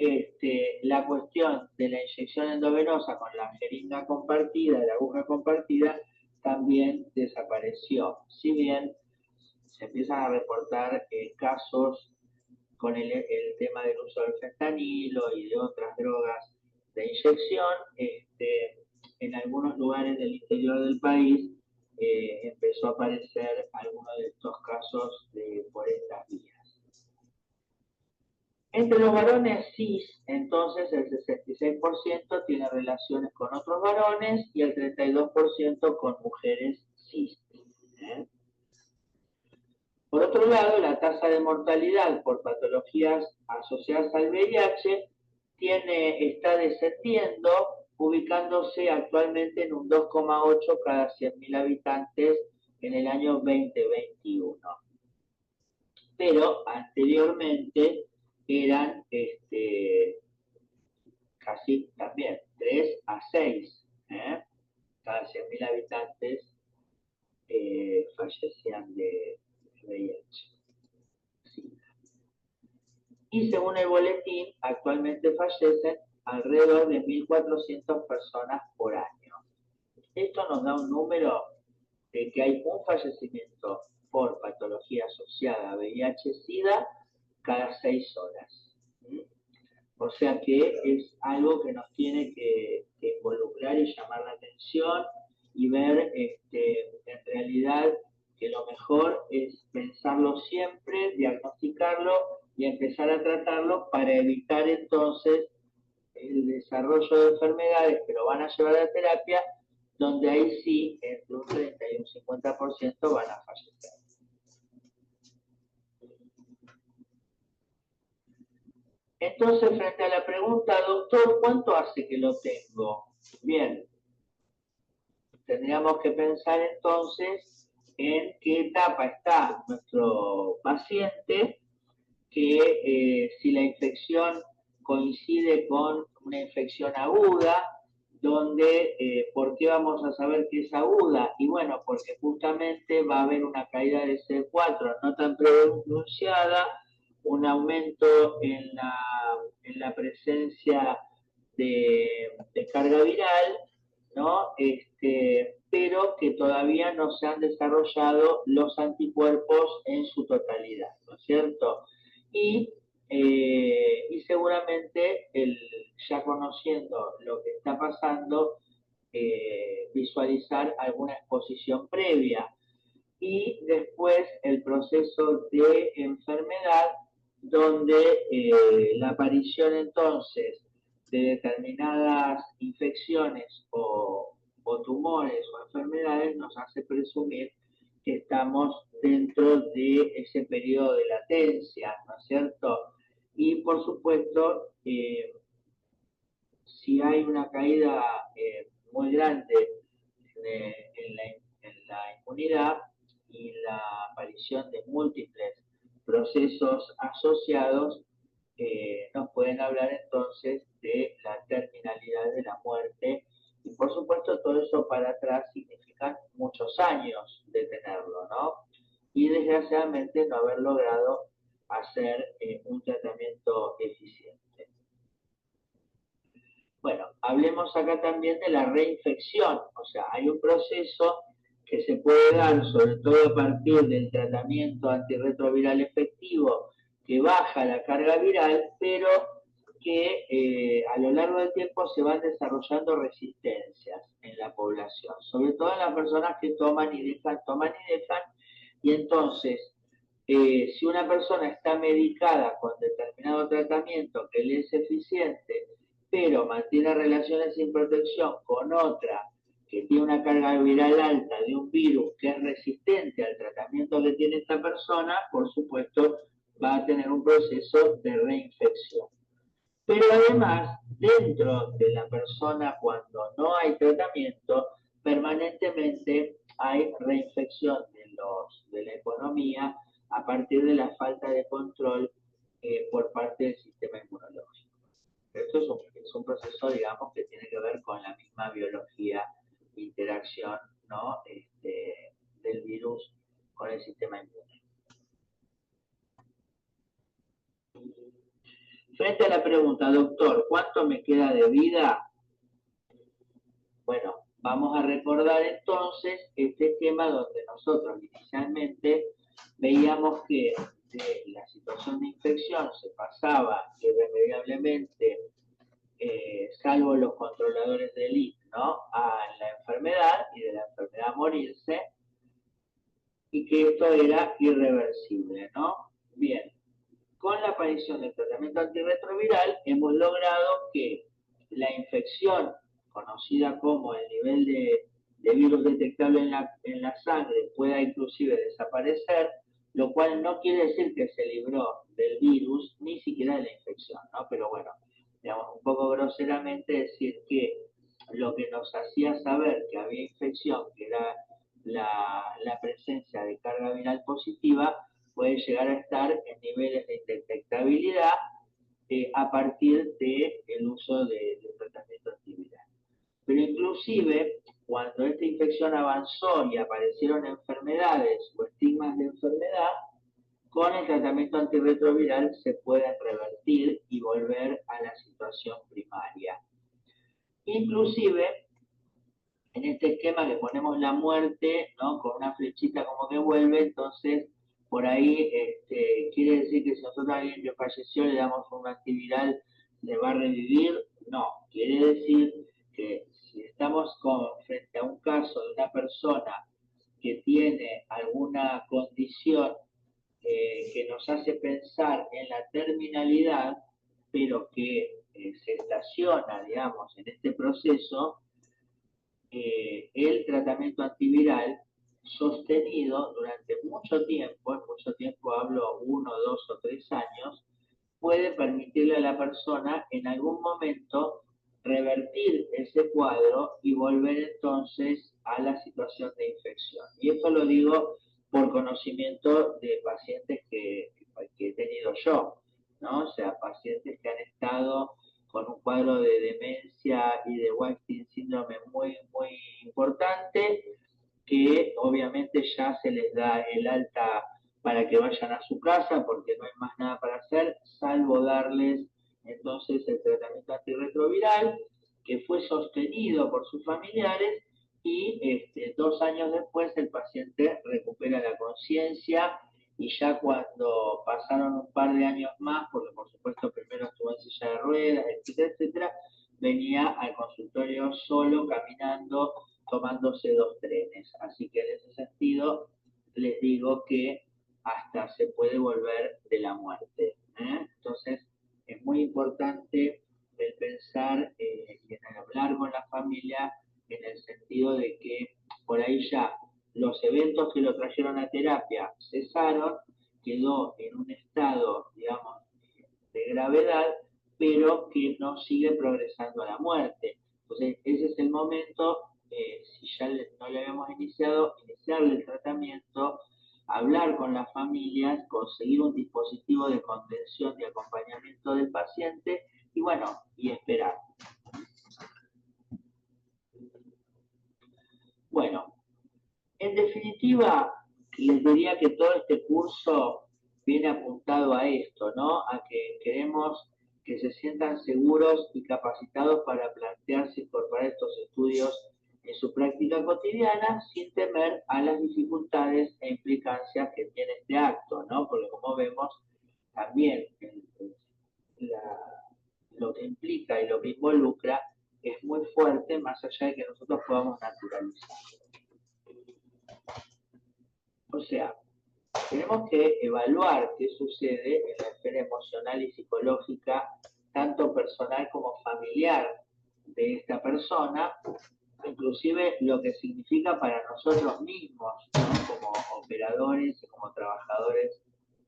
la cuestión de la inyección endovenosa con la jeringa compartida, la aguja compartida, también desapareció. Si bien se empiezan a reportar casos con el tema del uso del fentanilo y de otras drogas inyección, en algunos lugares del interior del país empezó a aparecer algunos de estos casos por estas vías. Entre los varones cis, entonces el 66% tiene relaciones con otros varones y el 32% con mujeres cis. Por otro lado, la tasa de mortalidad por patologías asociadas al VIH está descendiendo, ubicándose actualmente en un 2,8 cada 100.000 habitantes en el año 2021. Pero anteriormente eran casi también 3 a 6, cada 100.000 habitantes fallecían de VIH. Sí. Y según el boletín, actualmente fallecen alrededor de 1.400 personas por año. Esto nos da un número de que hay un fallecimiento por patología asociada a VIH-Sida cada 6 horas. O sea que es algo que nos tiene que involucrar y llamar la atención y ver en realidad que lo mejor es pensarlo siempre, diagnosticarlo y empezar a tratarlo para evitar entonces el desarrollo de enfermedades que lo van a llevar a terapia, donde ahí sí, entre un 30 y un 50% van a fallecer. Entonces, frente a la pregunta, doctor, ¿cuánto hace que lo tengo? Bien, tendríamos que pensar entonces en qué etapa está nuestro paciente, que si la infección coincide con una infección aguda, donde, ¿por qué vamos a saber que es aguda? Y bueno, porque justamente va a haber una caída de CD4 no tan pronunciada, un aumento en la presencia de carga viral, ¿no? Pero que todavía no se han desarrollado los anticuerpos en su totalidad, ¿no es cierto? Y seguramente ya conociendo lo que está pasando, visualizar alguna exposición previa y después el proceso de enfermedad, donde la aparición entonces de determinadas infecciones o tumores o enfermedades nos hace presumir que estamos dentro de ese periodo de latencia, ¿no es cierto? Y por supuesto, si hay una caída muy grande en la inmunidad y la aparición de múltiples procesos asociados, nos pueden hablar entonces de la terminalidad de la muerte. Y por supuesto todo eso para atrás significa muchos años de tenerlo, ¿no? Y desgraciadamente no haber logrado hacer un tratamiento eficiente. Bueno, hablemos acá también de la reinfección, o sea, hay un proceso que se puede dar sobre todo a partir del tratamiento antirretroviral efectivo que baja la carga viral, pero que a lo largo del tiempo se van desarrollando resistencias en la población, sobre todo en las personas que toman y dejan, y entonces, si una persona está medicada con determinado tratamiento que le es eficiente, pero mantiene relaciones sin protección con otra que tiene una carga viral alta de un virus que es resistente al tratamiento que tiene esta persona, por supuesto, va a tener un proceso de reinfección. Pero además, dentro de la persona, cuando no hay tratamiento, permanentemente hay reinfección de la economía a partir de la falta de control por parte del sistema inmunológico. Esto es un proceso, digamos, que tiene que ver con la misma biología, interacción, ¿no? Del virus con el sistema inmune. Frente a la pregunta, doctor, ¿cuánto me queda de vida? Bueno, vamos a recordar entonces este esquema donde nosotros inicialmente veíamos que de la situación de infección se pasaba irremediablemente salvo los controladores de élite, ¿no?, a la enfermedad y de la enfermedad morirse, y que esto era irreversible, ¿no? Bien, con la aparición del tratamiento antirretroviral hemos logrado que la infección, conocida como el nivel de virus detectable en la sangre, pueda inclusive desaparecer, lo cual no quiere decir que se libró del virus, ni siquiera de la infección, ¿no? Pero bueno, digamos, un poco groseramente decir que lo que nos hacía saber que había infección, que era la presencia de carga viral positiva, puede llegar a estar en niveles de indetectabilidad a partir del uso de tratamiento antiviral. Pero inclusive, cuando esta infección avanzó y aparecieron enfermedades o estigmas de enfermedad, con el tratamiento antirretroviral se pueden revertir y volver a la situación primaria. Inclusive, en este esquema que ponemos la muerte, ¿no?, con una flechita como que vuelve, entonces por ahí quiere decir que si nosotros a alguien que falleció le damos un antiviral, ¿le va a revivir? No, quiere decir que si estamos frente a un caso de una persona que tiene alguna condición que nos hace pensar en la terminalidad, pero que se estaciona, digamos, en este proceso, el tratamiento antiviral sostenido durante mucho tiempo hablo 1, 2 o 3 años, puede permitirle a la persona en algún momento revertir ese cuadro y volver entonces a la situación de infección. Y esto lo digo por conocimiento de pacientes que he tenido yo, ¿no? O sea, pacientes que han estado con un cuadro de demencia y de Weinstein síndrome muy, muy importante, que obviamente ya se les da el alta para que vayan a su casa porque no hay más nada para hacer, salvo darles entonces el tratamiento antirretroviral, que fue sostenido por sus familiares, y 2 años después el paciente recupera la conciencia, y ya cuando pasaron un par de años más, porque por supuesto primero estuvo en silla de ruedas, etcétera, etcétera, venía al consultorio solo, caminando, tomándose 2 trenes. Así que en ese sentido les digo que hasta se puede volver de la muerte. Entonces es muy importante el pensar y en hablar con la familia, en el sentido de que por ahí ya los eventos que lo trajeron a terapia cesaron, quedó en un estado, digamos, de gravedad, pero que no sigue progresando a la muerte. Entonces, ese es el momento, si ya no le habíamos iniciado, iniciarle el tratamiento, hablar con las familias, conseguir un dispositivo de contención y acompañamiento del paciente, y bueno, y esperar. Bueno, en definitiva, les diría que todo este curso viene apuntado a esto, ¿no? A que queremos que se sientan seguros y capacitados para plantearse incorporar estos estudios en su práctica cotidiana sin temer a las dificultades e implicancias que tiene este acto, ¿no? Porque como vemos, también lo que implica y lo que involucra es muy fuerte, más allá de que nosotros podamos naturalizarlo. O sea, tenemos que evaluar qué sucede en la esfera emocional y psicológica, tanto personal como familiar, de esta persona, inclusive lo que significa para nosotros mismos, ¿no?, como operadores y como trabajadores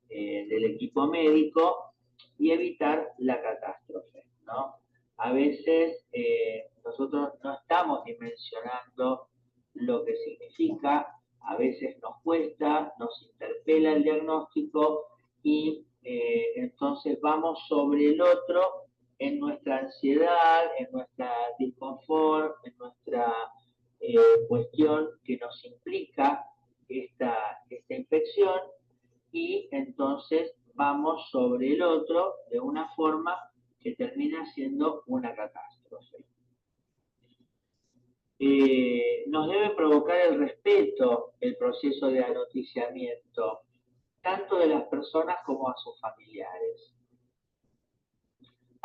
del equipo médico, y evitar la catástrofe, ¿no? A veces nosotros no estamos dimensionando lo que significa, a veces nos cuesta, nos interpela el diagnóstico, y entonces vamos sobre el otro en nuestra ansiedad, en nuestra disconfort, en nuestra cuestión que nos implica esta infección, y entonces vamos sobre el otro de una forma que termina siendo una catástrofe. Nos debe provocar el respeto el proceso de anoticiamiento, tanto de las personas como a sus familiares.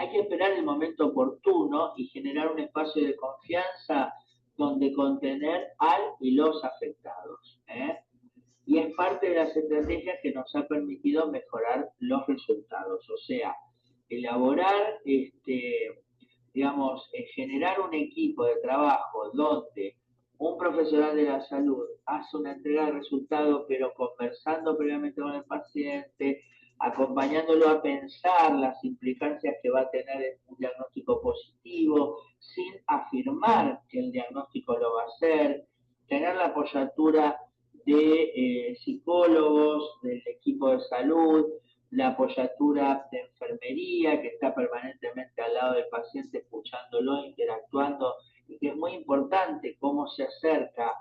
hay que esperar el momento oportuno y generar un espacio de confianza donde contener al y los afectados. Y es parte de las estrategias que nos ha permitido mejorar los resultados. O sea, elaborar, digamos, generar un equipo de trabajo donde un profesional de la salud hace una entrega de resultados, pero conversando previamente con el paciente, acompañándolo a pensar las implicancias que va a tener un diagnóstico positivo, sin afirmar que el diagnóstico lo va a hacer, tener la apoyatura de psicólogos, del equipo de salud, la apoyatura de enfermería que está permanentemente al lado del paciente escuchándolo, interactuando, y que es muy importante cómo se acerca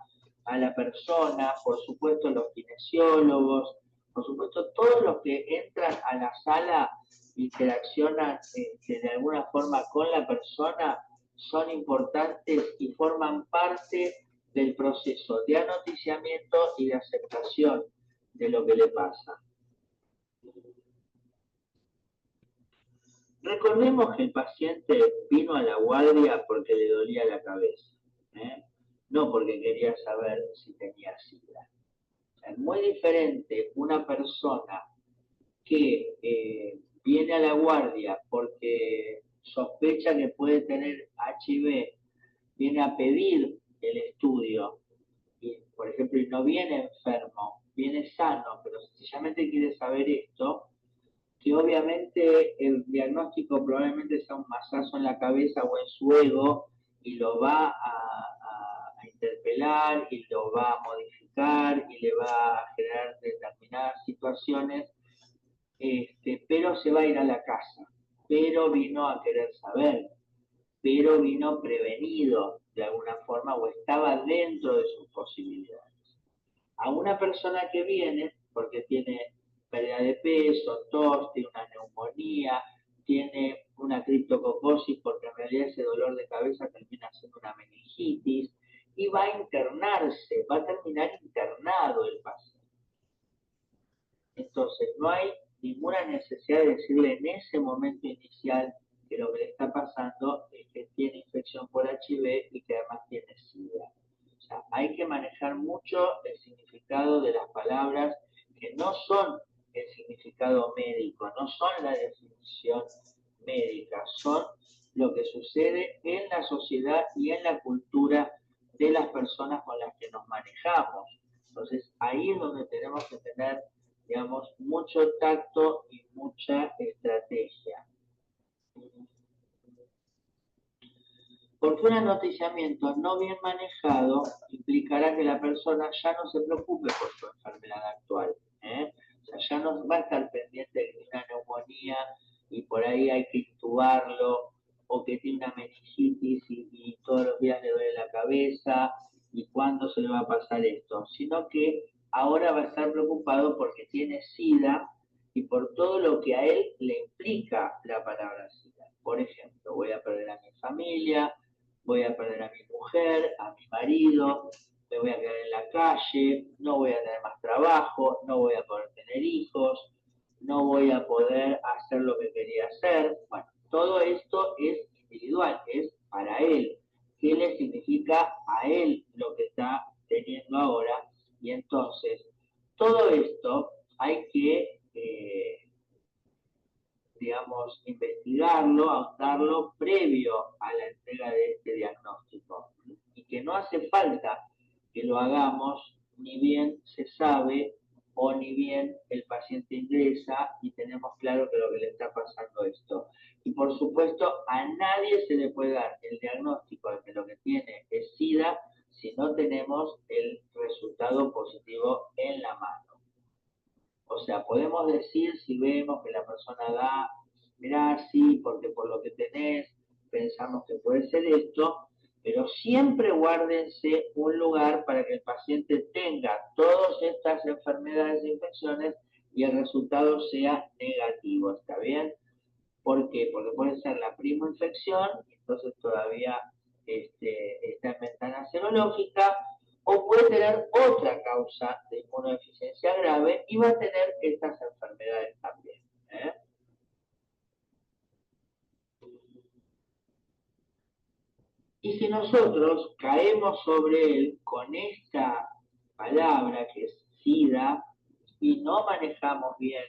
a la persona, por supuesto los kinesiólogos, por supuesto todos los que entran a la sala, interaccionan de alguna forma con la persona, son importantes y forman parte del proceso de anoticiamiento y de aceptación de lo que le pasa. Recordemos que el paciente vino a la guardia porque le dolía la cabeza, no porque quería saber si tenía SIDA. Es muy diferente una persona que viene a la guardia porque sospecha que puede tener HIV, viene a pedir el estudio, y, por ejemplo, y no viene enfermo, viene sano, pero sencillamente quiere saber esto, que obviamente el diagnóstico probablemente sea un mazazo en la cabeza o en su ego y lo va a interpelar y lo va a modificar y le va a generar determinadas situaciones, pero se va a ir a la casa, pero vino a querer saber, pero vino prevenido de alguna forma o estaba dentro de sus posibilidades. A una persona que viene porque tiene pérdida de peso, tos, tiene una neumonía, tiene una criptococosis porque en realidad ese dolor de cabeza termina siendo una meningitis y va a internarse, va a terminar internado el paciente. Entonces no hay ninguna necesidad de decirle en ese momento inicial que lo que le está pasando es que tiene infección por HIV y que además tiene SIDA. O sea, hay que manejar mucho el significado de las palabras que no son el significado médico, no son la definición médica, son lo que sucede en la sociedad y en la cultura de las personas con las que nos manejamos. Entonces, ahí es donde tenemos que tener, digamos, mucho tacto y mucha estrategia. Porque un anoticiamiento no bien manejado implicará que la persona ya no se preocupe por su enfermedad actual. O sea, ya no va a estar pendiente de una neumonía y por ahí hay que intubarlo, o que tiene una meningitis y todos los días le duele la cabeza, y cuándo se le va a pasar esto, sino que ahora va a estar preocupado porque tiene SIDA y por todo lo que a él le implica la palabra SIDA. Por ejemplo, voy a perder a mi familia, voy a perder a mi mujer, a mi marido, me voy a quedar en la calle, no voy a tener más trabajo, no voy a poder tener hijos, no voy a poder hacer lo que quería hacer. Bueno, todo esto es individual, es para él. ¿Qué le significa a él lo que está teniendo ahora? Y entonces, todo esto hay que, digamos, investigarlo, ahondarlo previo a la entrega de este diagnóstico. Y que no hace falta que lo hagamos ni bien se sabe o ni bien el paciente ingresa y tenemos claro que lo que le está pasando es esto. Y por supuesto, a nadie se le puede dar el diagnóstico de que lo que tiene es SIDA si no tenemos el resultado positivo en la mano. O sea, podemos decir si vemos que la persona da, mirá, sí, porque por lo que tenés, pensamos que puede ser esto, pero siempre guárdense un lugar para que el paciente tenga todas estas enfermedades e infecciones y el resultado sea negativo, ¿está bien? ¿Por qué? Porque puede ser la primoinfección, entonces todavía está en ventana serológica, o puede tener otra causa de inmunodeficiencia grave y va a tener estas enfermedades también. Y si nosotros caemos sobre él con esta palabra que es SIDA y no manejamos bien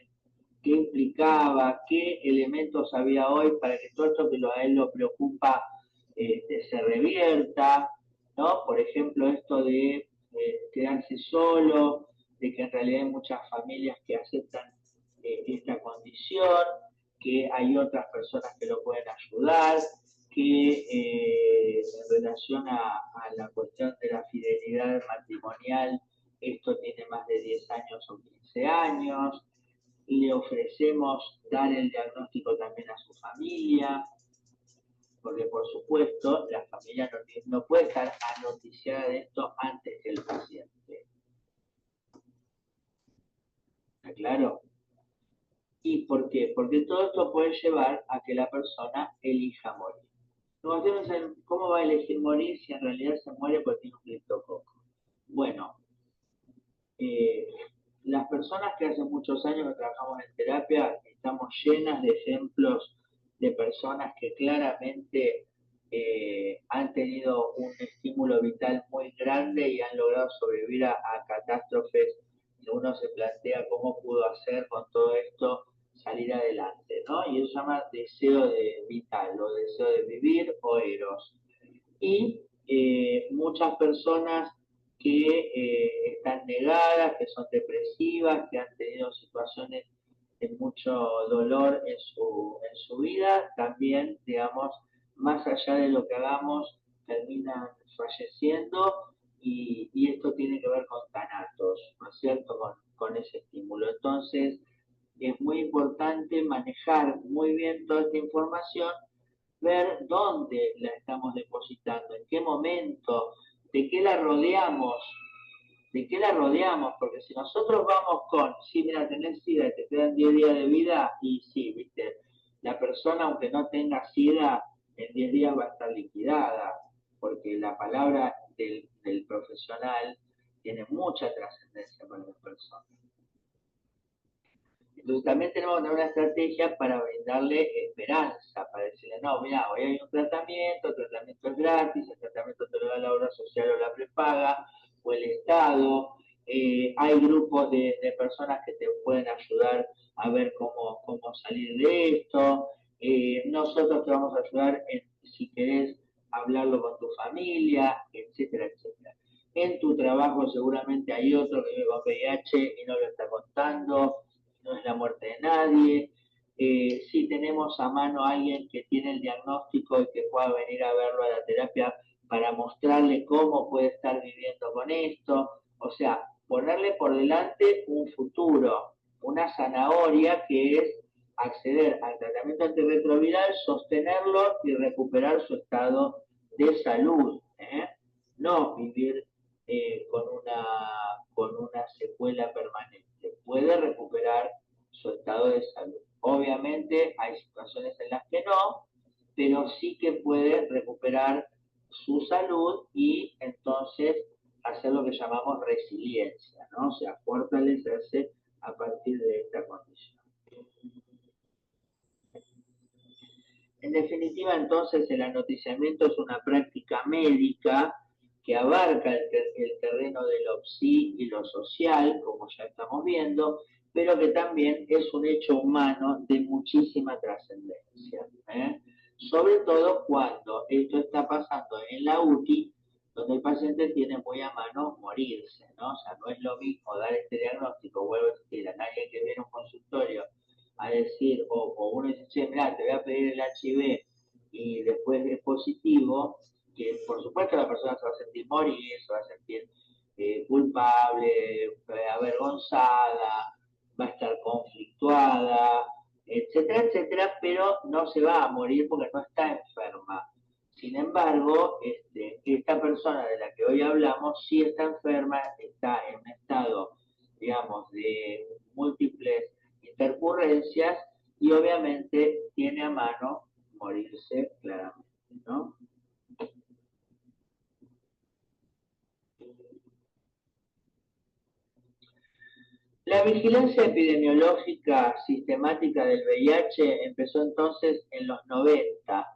qué implicaba, qué elementos había hoy para que todo esto que a él lo preocupa se revierta, ¿no? Por ejemplo, esto de quedarse solo, de que en realidad hay muchas familias que aceptan esta condición, que hay otras personas que lo pueden ayudar, que en relación a la cuestión de la fidelidad matrimonial, esto tiene más de 10 años o 15 años, le ofrecemos dar el diagnóstico también a su familia, porque por supuesto la familia no puede estar anoticiada de esto antes que el paciente. ¿Está claro? ¿Y por qué? Porque todo esto puede llevar a que la persona elija morir. ¿Cómo va a elegir morir si en realidad se muere porque tiene un criptococo? Bueno, eh, las personas que hace muchos años que trabajamos en terapia, estamos llenas de ejemplos de personas que claramente han tenido un estímulo vital muy grande y han logrado sobrevivir a catástrofes que uno se plantea cómo pudo hacer con todo esto salir adelante, ¿no? Y eso se llama deseo de vital o deseo de vivir o eros. Y muchas personas que están negadas, que son depresivas, que han tenido situaciones de mucho dolor en su vida, también, digamos, más allá de lo que hagamos, terminan falleciendo y esto tiene que ver con tanatos, ¿no es cierto?, con ese estímulo. Entonces, es muy importante manejar muy bien toda esta información, ver dónde la estamos depositando, en qué momento, de qué la rodeamos, porque si nosotros vamos con, sí, mira, tenés SIDA y te quedan 10 días de vida, y sí, viste, la persona, aunque no tenga SIDA, en 10 días va a estar liquidada, porque la palabra del profesional tiene mucha trascendencia para la persona. Entonces también tenemos que tener una estrategia para brindarle esperanza, para decirle, no, mira, hoy hay un tratamiento, el tratamiento es gratis, el tratamiento te lo da la obra social o la prepaga, o el Estado, hay grupos de personas que te pueden ayudar a ver cómo salir de esto, nosotros te vamos a ayudar si querés hablarlo con tu familia, etcétera, etcétera. En tu trabajo seguramente hay otro que vive con VIH y no lo está contando, no es la muerte de nadie. Si tenemos a mano a alguien que tiene el diagnóstico y que pueda venir a verlo a la terapia para mostrarle cómo puede estar viviendo con esto. O sea, ponerle por delante un futuro, una zanahoria que es acceder al tratamiento antirretroviral, sostenerlo y recuperar su estado de salud. No vivir con una secuela permanente. Puede recuperar su estado de salud. Obviamente hay situaciones en las que no, pero sí que puede recuperar su salud y entonces hacer lo que llamamos resiliencia, ¿no? O sea, fortalecerse a partir de esta condición. En definitiva, entonces, el anoticiamiento es una práctica médica que abarca el terreno de lo psi y lo social, como ya estamos viendo, pero que también es un hecho humano de muchísima trascendencia. Sobre todo cuando esto está pasando en la UTI, donde el paciente tiene muy a mano morirse, ¿no? O sea, no es lo mismo dar este diagnóstico, vuelvo a decir, a nadie que viene a un consultorio a decir, o uno dice, che, mirá, te voy a pedir el HIV y después es positivo, que por supuesto la persona se va a sentir morir, se va a sentir culpable, avergonzada, va a estar conflictuada, etcétera, etcétera, pero no se va a morir porque no está enferma. Sin embargo, esta persona de la que hoy hablamos sí está enferma, está en un estado, digamos, de múltiples intercurrencias y obviamente tiene a mano morirse claramente, ¿no? La vigilancia epidemiológica sistemática del VIH empezó entonces en los 90,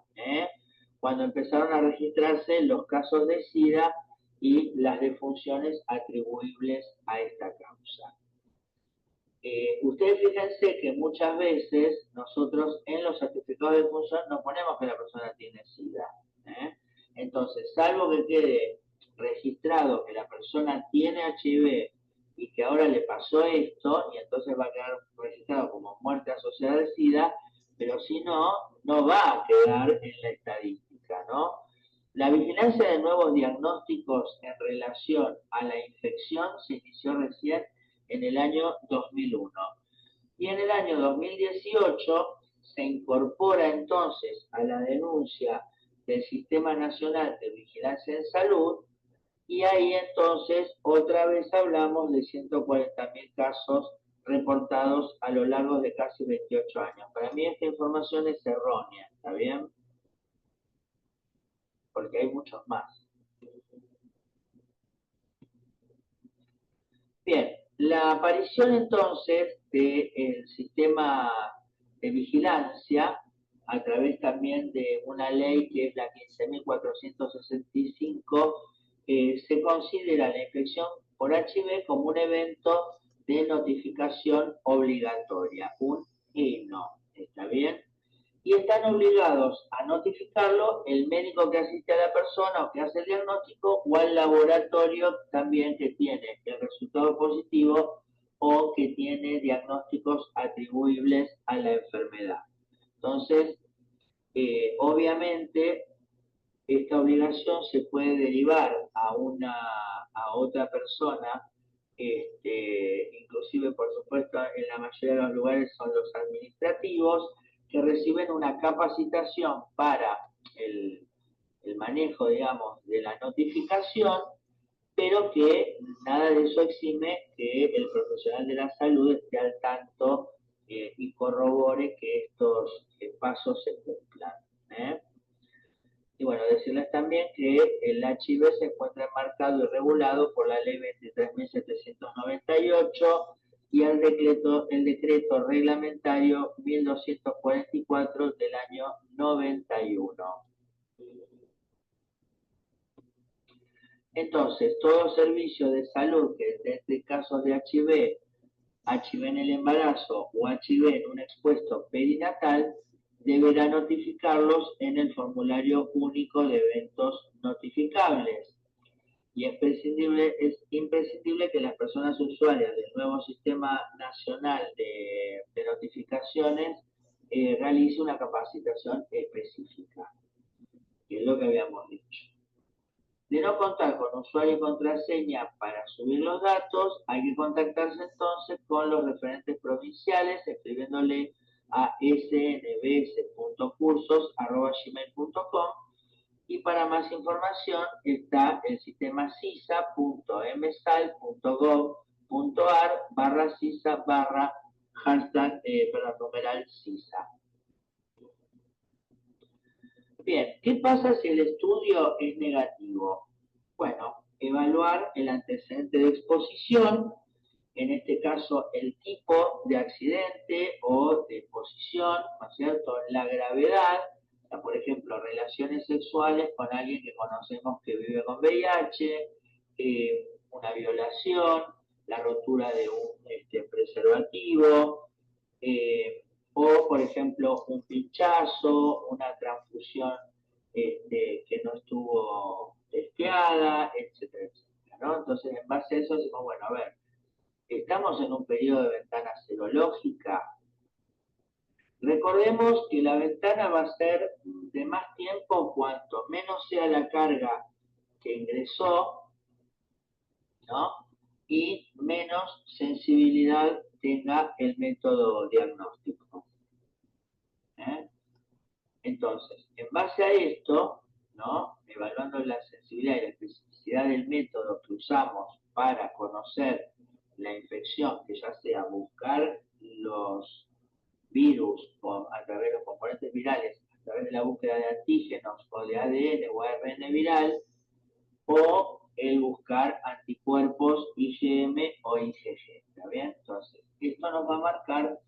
cuando empezaron a registrarse los casos de SIDA y las defunciones atribuibles a esta causa. Ustedes fíjense que muchas veces nosotros en los certificados de defunción no ponemos que la persona tiene SIDA. Entonces, salvo que quede registrado que la persona tiene HIV y que ahora le pasó esto, y entonces va a quedar registrado como muerte asociada al SIDA, pero si no, no va a quedar en la estadística, ¿no? La vigilancia de nuevos diagnósticos en relación a la infección se inició recién en el año 2001. Y en el año 2018 se incorpora entonces a la denuncia del Sistema Nacional de Vigilancia en Salud, y ahí entonces otra vez hablamos de 140.000 casos reportados a lo largo de casi 28 años. Para mí esta información es errónea, ¿está bien? Porque hay muchos más. Bien, la aparición entonces del sistema de vigilancia a través también de una ley que es la 15.465, se considera la infección por HIV como un evento de notificación obligatoria, un ENO, ¿está bien? Y están obligados a notificarlo el médico que asiste a la persona o que hace el diagnóstico, o al laboratorio también que tiene el resultado positivo o que tiene diagnósticos atribuibles a la enfermedad. Entonces, obviamente, esta obligación se puede derivar a otra persona, inclusive, por supuesto, en la mayoría de los lugares son los administrativos, que reciben una capacitación para el manejo, digamos, de la notificación, pero que nada de eso exime que el profesional de la salud esté al tanto y corrobore que estos pasos se cumplan. Y bueno, decirles también que el HIV se encuentra enmarcado y regulado por la ley 23.798 y el decreto reglamentario 1244 del año 91. Entonces, todo servicio de salud que detecte casos de HIV, HIV en el embarazo o HIV en un expuesto perinatal, deberá notificarlos en el formulario único de eventos notificables. Y es imprescindible que las personas usuarias del nuevo Sistema Nacional de Notificaciones realice una capacitación específica, que es lo que habíamos dicho. De no contar con usuario y contraseña para subir los datos, hay que contactarse entonces con los referentes provinciales escribiéndole a snbs.cursos@gmail.com, y para más información está el sistema cisa.msal.gov.ar/cisa/numeral CISA. Bien, ¿qué pasa si el estudio es negativo? Bueno, evaluar el antecedente de exposición, en este caso el tipo de accidente o de exposición, ¿no es cierto?, la gravedad, o sea, por ejemplo, relaciones sexuales con alguien que conocemos que vive con VIH, una violación, la rotura de un preservativo, o, por ejemplo, un pinchazo, una transfusión que no estuvo testeada, etcétera, etcétera, ¿no? Entonces, en base a eso decimos, bueno, a ver, estamos en un periodo de ventana serológica. Recordemos que la ventana va a ser de más tiempo cuanto menos sea la carga que ingresó, ¿no? Y menos sensibilidad tenga el método diagnóstico. Entonces, en base a esto, ¿no?, evaluando la sensibilidad y la especificidad del método que usamos para conocer la infección, que ya sea buscar los virus a través de los componentes virales, a través de la búsqueda de antígenos o de ADN o ARN viral, o el buscar anticuerpos IgM o IgG, ¿está bien? Entonces, esto nos va a marcar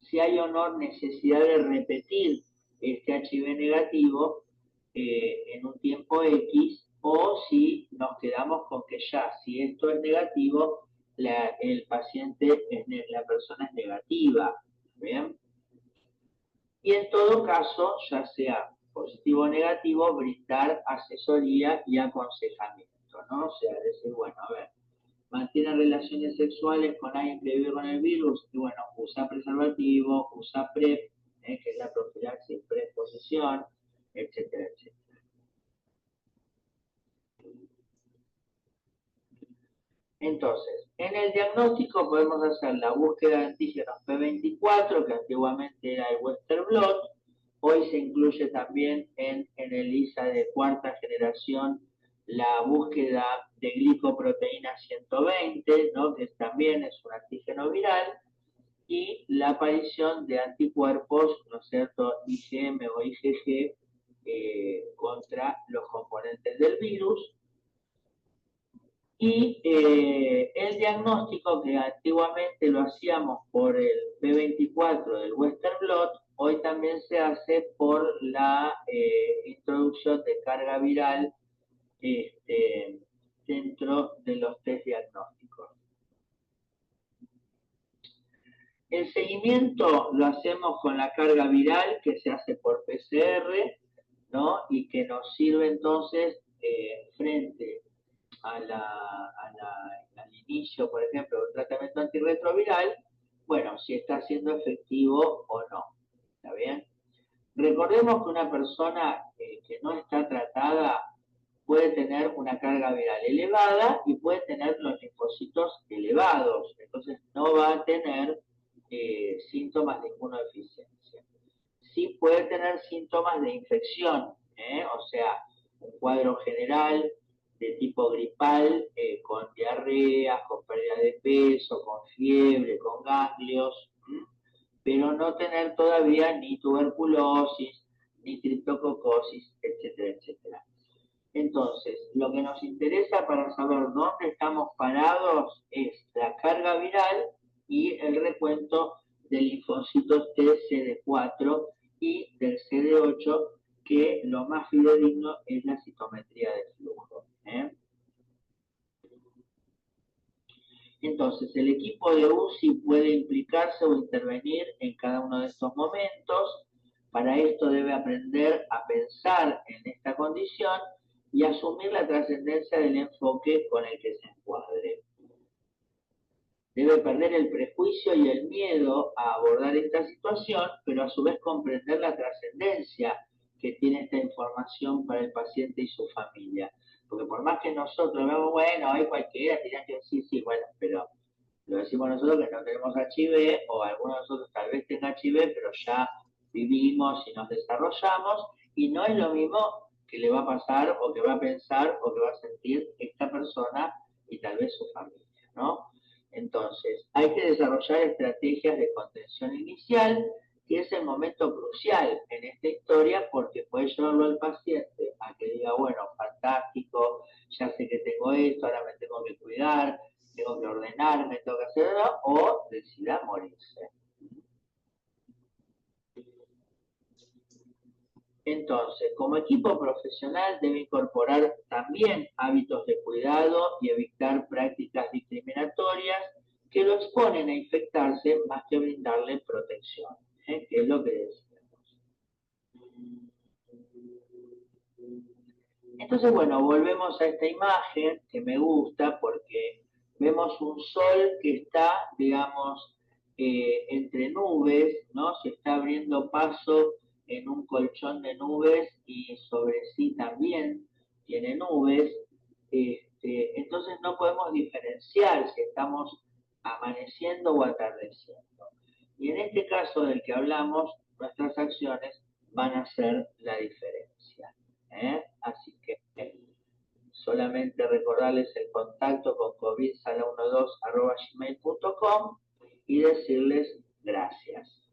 si hay o no necesidad de repetir este HIV negativo en un tiempo X, o si nos quedamos con que ya, si esto es negativo, el paciente, la persona es negativa, ¿bien? Y en todo caso, ya sea positivo o negativo, brindar asesoría y aconsejamiento, ¿no? O sea, decir, bueno, a ver, mantiene relaciones sexuales con alguien que vive con el virus, y bueno, usa preservativo, usa PrEP, que es la profilaxis preexposición, etcétera, etcétera. Entonces, en el diagnóstico podemos hacer la búsqueda de antígenos P24, que antiguamente era el Western blot, hoy se incluye también en el ISA de cuarta generación la búsqueda de glicoproteína 120, ¿no? Que también es un antígeno viral, y la aparición de anticuerpos, ¿no es cierto?, IgM o IgG contra los componentes del virus. Y el diagnóstico que antiguamente lo hacíamos por el P24 del Western blot, hoy también se hace por la introducción de carga viral dentro de los test diagnósticos. El seguimiento lo hacemos con la carga viral que se hace por PCR, ¿no? Y que nos sirve entonces frente al inicio, por ejemplo, de un tratamiento antirretroviral, bueno, si está siendo efectivo o no. ¿Está bien? Recordemos que una persona que no está tratada puede tener una carga viral elevada y puede tener los linfocitos elevados, entonces no va a tener síntomas de inmunodeficiencia. Sí puede tener síntomas de infección, o sea, un cuadro general de tipo gripal, con diarrea, con pérdida de peso, con fiebre, con ganglios, pero no tener todavía ni tuberculosis, ni triptococosis, etcétera, etcétera. Entonces, lo que nos interesa para saber dónde estamos parados es la carga viral y el recuento de linfocitos T CD4 y del CD8, que lo más fidedigno es la citometría de flujo. Entonces, el equipo de UCI puede implicarse o intervenir en cada uno de estos momentos. Para esto debe aprender a pensar en esta condición y asumir la trascendencia del enfoque con el que se encuadre. Debe perder el prejuicio y el miedo a abordar esta situación, pero a su vez comprender la trascendencia que tiene esta información para el paciente y su familia. Porque por más que nosotros veamos, bueno, hay cualquiera, dirán que sí, bueno, pero lo decimos nosotros que no tenemos HIV, o algunos de nosotros tal vez tengan HIV, pero ya vivimos y nos desarrollamos, y no es lo mismo que le va a pasar, o que va a pensar, o que va a sentir esta persona y tal vez su familia, ¿no? Entonces, hay que desarrollar estrategias de contención inicial, que es el momento crucial en esta historia, porque puede llevarlo al paciente a que diga, bueno, fantástico, ya sé que tengo esto, ahora me tengo que cuidar, tengo que ordenarme, tengo que hacerlo, o decida morirse. Entonces, como equipo profesional debe incorporar también hábitos de cuidado y evitar prácticas discriminatorias que lo exponen a infectarse más que brindarle protección, que es lo que decíamos. Entonces, bueno, volvemos a esta imagen que me gusta porque vemos un sol que está, digamos, entre nubes, ¿no? Se está abriendo paso en un colchón de nubes y sobre sí también tiene nubes. Entonces no podemos diferenciar si estamos amaneciendo o atardeciendo. Y en este caso del que hablamos, nuestras acciones van a hacer la diferencia. Así que solamente recordarles el contacto con covidsala12@gmail.com y decirles gracias.